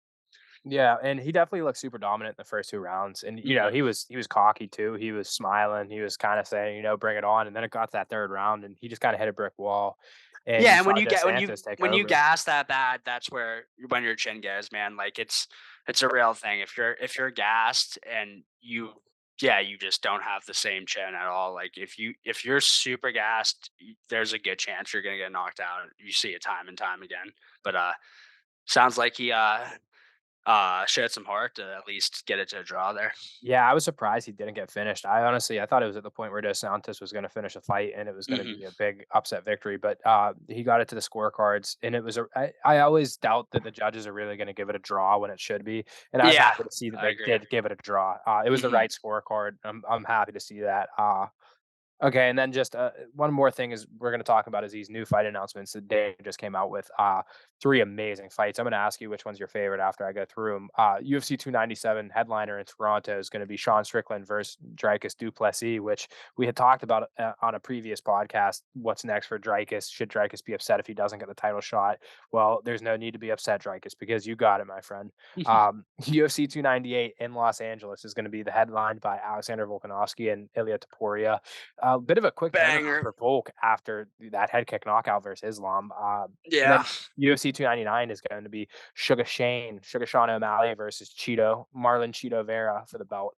Yeah, and he definitely looked super dominant in the first 2 rounds, and, mhm. he was cocky too, he was smiling, he was kinda saying, "Bring it on," and then it got to that 3rd round, and he just kinda hit a brick wall, and you Yeah, and saw Dos Santos take when you over. gas that bad, that's where when your chin goes, man. Like it's a real thing. If you're gassed and you just don't have the same chin at all. Like if you're super gassed, there's a good chance you're gonna get knocked out. You see it time and time again. But sounds like he showed some heart to at least get it to a draw there. Yeah, I was surprised he didn't get finished. I thought it was at the point where Dos Santos was gonna finish a fight, and it was gonna Hmm. be a big upset victory, but, he got it to the scorecards, and it was I always doubt that the judges are really gonna give it a draw when it should be, and I was Yeah, happy to see that I they agree. did give it a draw. It was the Hmm. right scorecard. I'm happy to see that. Okay, and then just one more thing is we're going to talk about is these new fight announcements that Dave just came out with. 3 amazing fights. I'm going to ask you which one's your favorite after I go through them. UFC 297 headliner in Toronto is going to be Sean Strickland versus Dricus Du Plessis, which we had talked about on a previous podcast. What's next for Dricus? Should Dricus be upset if he doesn't get the title shot? Well, there's no need to be upset, Dricus, because you got it, my friend. UFC 298 in Los Angeles is going to be the headlined by Alexander Volkanovski and Ilya Topuria. A bit of a quick turnaround Banger. for Volk after that head kick knockout versus Islam. And Yeah. then UFC 299 is going to be Sugar Sean O'Malley versus Marlon Chito Vera for the belt.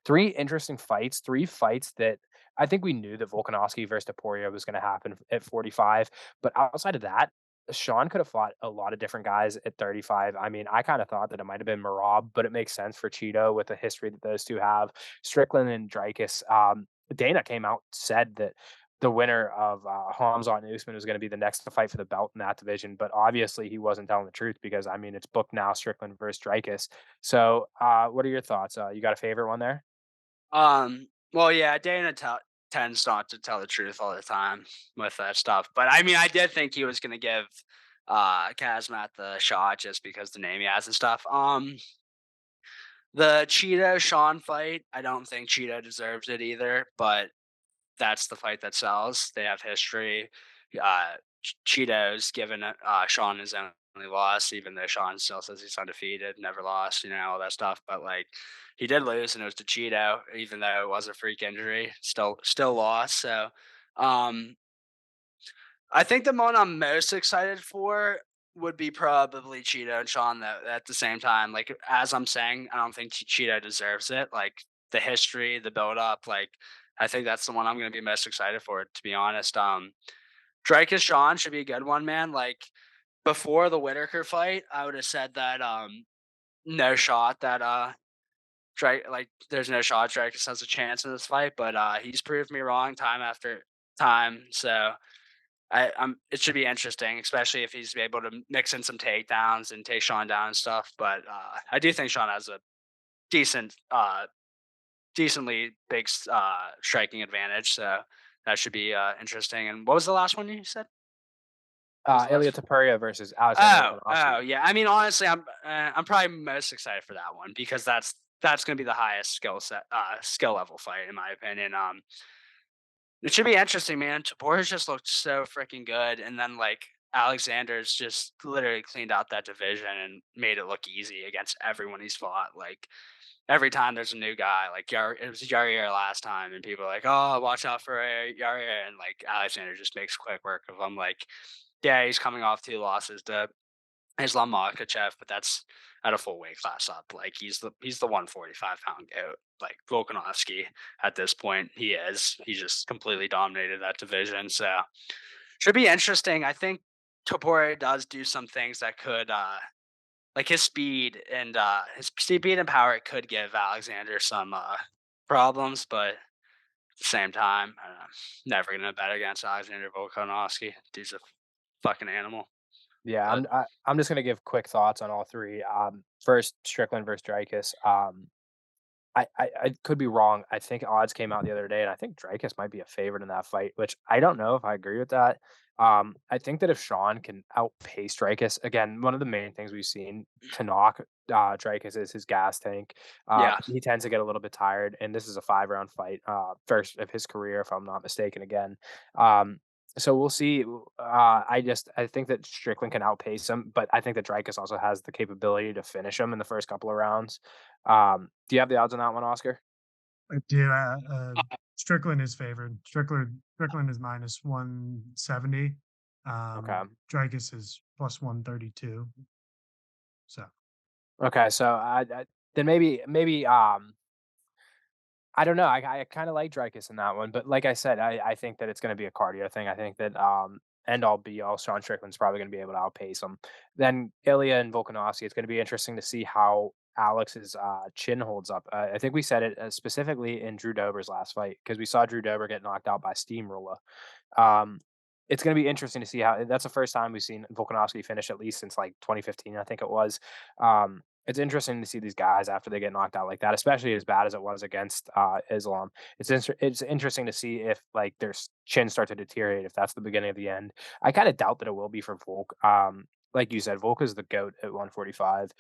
3 interesting fights, 3 fights that I think we knew that Volkanovski versus Topuria was going to happen at 45. But outside of that, Sean could have fought a lot of different guys at 35. I mean, I kind of thought that it might have been Marab, but it makes sense for Cheeto with the history that those two have. Strickland and Dricus. Dana came out said that the winner of Hamza and Usman was going to be the next to fight for the belt in that division, but obviously he wasn't telling the truth because I mean it's booked now, Strickland versus Dricus. So, what are your thoughts? You got a favorite one there? Well, yeah, tends not to tell the truth all the time with that stuff. But I mean, I did think he was going to give Kazmat the shot just because the name he has and stuff. The Cheeto Sean fight, I don't think Cheeto deserves it either, but that's the fight that sells. They have history. Cheeto's given Sean his only loss, even though Sean still says he's undefeated, never lost, all that stuff. But like, he did lose, and it was to Cheeto, even though it was a freak injury. Still lost. So, um, I think the one I'm most excited for would be probably Cheeto and Sean. Though at the same time, like as I'm saying, I don't think Cheeto deserves it. Like the history, the build up, like I think that's the one I'm going to be most excited for. To be honest, Dricus Sean should be a good one, man. Like before the Whitaker fight, I would have said that no shot that there's no shot Dricus has a chance in this fight, but he's proved me wrong time after time. So it should be interesting, especially if he's able to mix in some takedowns and take Sean down and stuff. But I do think Sean has a decent, decently big striking advantage, so that should be interesting. And what was the last one you said? What was the Ilya last? Topuria versus Alexander Volkanovski. Oh, yeah. I mean, honestly, I'm probably most excited for that one because that's going to be the highest skill level fight in my opinion. It should be interesting, man. Tabores just looked so freaking good, and then like Alexander's just literally cleaned out that division and made it look easy against everyone he's fought. Like every time there's a new guy, like it was Yair last time, and people are like, "Oh, watch out for Yair," and like Alexander just makes quick work of him. Like, yeah, he's coming off 2 losses to Islam Makhachev, but that's at a full weight class up. Like he's the 145-pound goat. Like Volkanovski at this point, He just completely dominated that division. So should be interesting. I think Topuria does do some things that could like his speed and power could give Alexander some problems, but at the same time, never gonna bet against Alexander Volkanovski. Dude's a fucking animal. Yeah, But I'm just gonna give quick thoughts on all three. First, Strickland versus Dricus. I could be wrong. I think odds came out the other day, and I think Dricus might be a favorite in that fight, which I don't know if I agree with that. I think that if Sean can outpace Dricus, again, one of the main things we've seen to knock Dricus is his gas tank. yeah, He tends to get a little bit tired, and this is a 5 round fight, first of his career, if I'm not mistaken. Again, um, so we'll see. I think that Strickland can outpace him, but I think that Dricus also has the capability to finish him in the first couple of rounds. Do you have the odds on that one, Oscar? I do. Strickland is favored. Strickland is minus 170. Okay. Dricus is plus 132. So Okay. So then maybe I don't know. I kind of like Dricus in that one, but like I said, I think that it's going to be a cardio thing. I think that end all be all, Sean Strickland's probably going to be able to outpace him. Then Ilya and Volkanovski. It's going to be interesting to see how Alex's chin holds up. I think we said it specifically in Drew Dober's last fight because we saw Drew Dober get knocked out by Steamroller. Um, it's going to be interesting to see how that's the first time we've seen Volkanovski finish at least since like 2015, I think it was. It's interesting to see these guys after they get knocked out like that, especially as bad as it was against Islam. It's interesting to see if like their chins start to deteriorate, if that's the beginning of the end. I kind of doubt that it will be for Volk. Like you said, Volk is the goat at 145.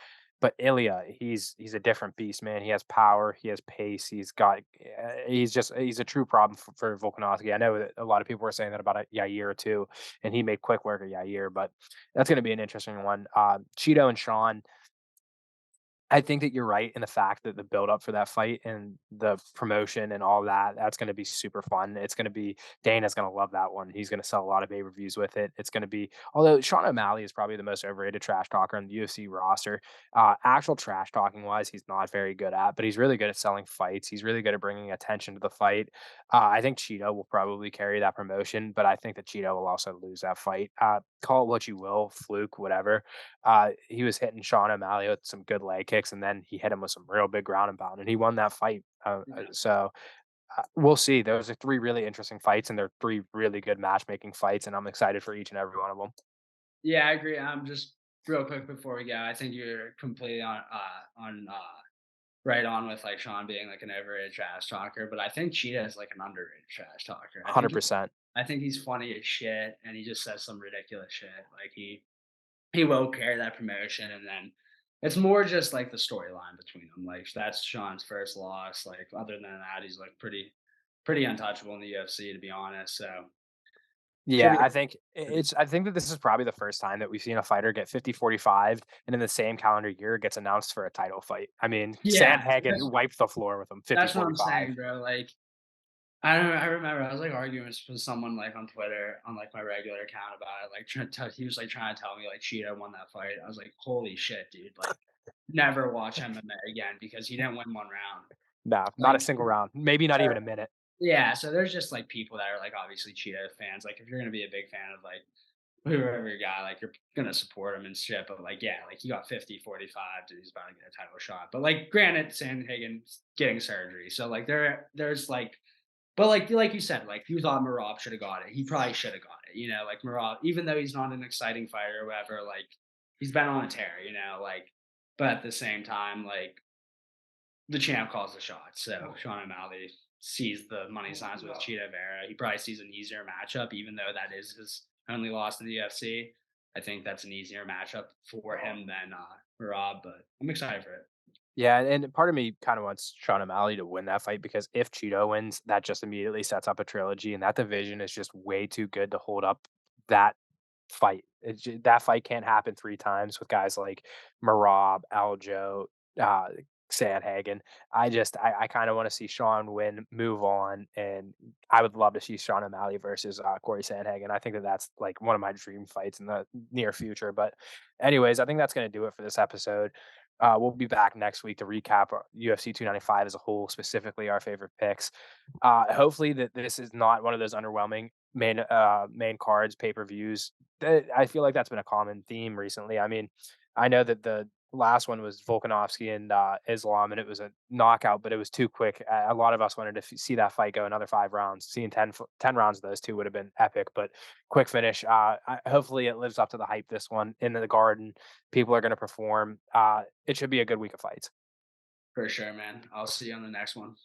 But Ilya, he's a different beast, man. He has power, he has pace, he's a true problem for Volkanovski. I know that a lot of people were saying that about a Yair too, and he made quick work of Yair, but that's going to be an interesting one. Cheeto and Sean, I think that you're right in the fact that the build up for that fight and the promotion and all that, that's gonna be super fun. It's gonna be Dana's gonna love that one. He's gonna sell a lot of pay-per-views with it. It's gonna be although Sean O'Malley is probably the most overrated trash talker on the UFC roster. Actual trash talking wise, he's not very good at, but he's really good at selling fights. He's really good at bringing attention to the fight. I think Cheeto will probably carry that promotion, but I think that Cheeto will also lose that fight. Call it what you will, fluke, whatever. He was hitting Sean O'Malley with some good leg kicks, and then he hit him with some real big ground and pound, and he won that fight. Yeah. We'll see. Those are three really interesting fights, and they're three really good matchmaking fights, and I'm excited for each and every one of them. Yeah, I agree. Just real quick before we go, I think you're completely on right on with like Sean being like an overrated trash talker, but I think Cheetah is like an underrated trash talker. 100%. I think he's funny as shit, and he just says some ridiculous shit. Like he will carry that promotion, and then it's more just like the storyline between them. Like that's Sean's first loss. Like other than that, he's like pretty untouchable in the UFC to be honest. So should Yeah, be I think should be I think that this is probably the first time that we've seen a fighter get 50-45, and in the same calendar year gets announced for a title fight. I mean, yeah. Sandhagen wiped the floor with him That's what I'm 50-45. saying, bro. Like I remember I was like arguing with someone like on Twitter on like my regular account about it. Like he was like trying to tell me like Cheetah won that fight. I was like, holy shit, dude! Like never watch MMA again because he didn't win one round. No, not a Like single round, maybe not so even a minute. yeah, so there's just like people that are like obviously Cheetah fans. Like if you're gonna be a big fan of like whoever your guy, like you're gonna support him and shit. But like yeah, like he got 50-45 and he's about to get a title shot. But like granted, Sandhagen's getting surgery, so like there's like but like you said, like you thought Marab should have got it. He probably should have got it. You know, like Marab, even though he's not an exciting fighter or whatever, like he's been on a tear. You know, like but at the same time, like the champ calls the shots. So Sean O'Malley sees the money signs with Chito Vera. He probably sees an easier matchup, even though that is his only loss in the UFC. I think that's an easier matchup for him than Marab, but I'm excited for it. Yeah, and part of me kind of wants Sean O'Malley to win that fight because if Cheeto wins, that just immediately sets up a trilogy, and that division is just way too good to hold up that fight. That fight can't happen three times with guys like Marab, Aljo, uh, Sandhagen. I kind of want to see Sean win, move on, and I would love to see Sean O'Malley versus Corey Sandhagen. I think that that's like one of my dream fights in the near future. But, anyways, I think that's going to do it for this episode. We'll be back next week to recap UFC 295 as a whole, specifically our favorite picks. Hopefully that this is not one of those underwhelming main cards pay-per-views. I feel like that's been a common theme recently. I mean, I know that the last one was Volkanovski and Islam, and it was a knockout, but it was too quick. A lot of us wanted to see that fight go another 5 rounds. Seeing 10 rounds of those two would have been epic, but quick finish. Hopefully, it lives up to the hype. This one in the Garden, people are going to perform. It should be a good week of fights. For sure, man. I'll see you on the next one.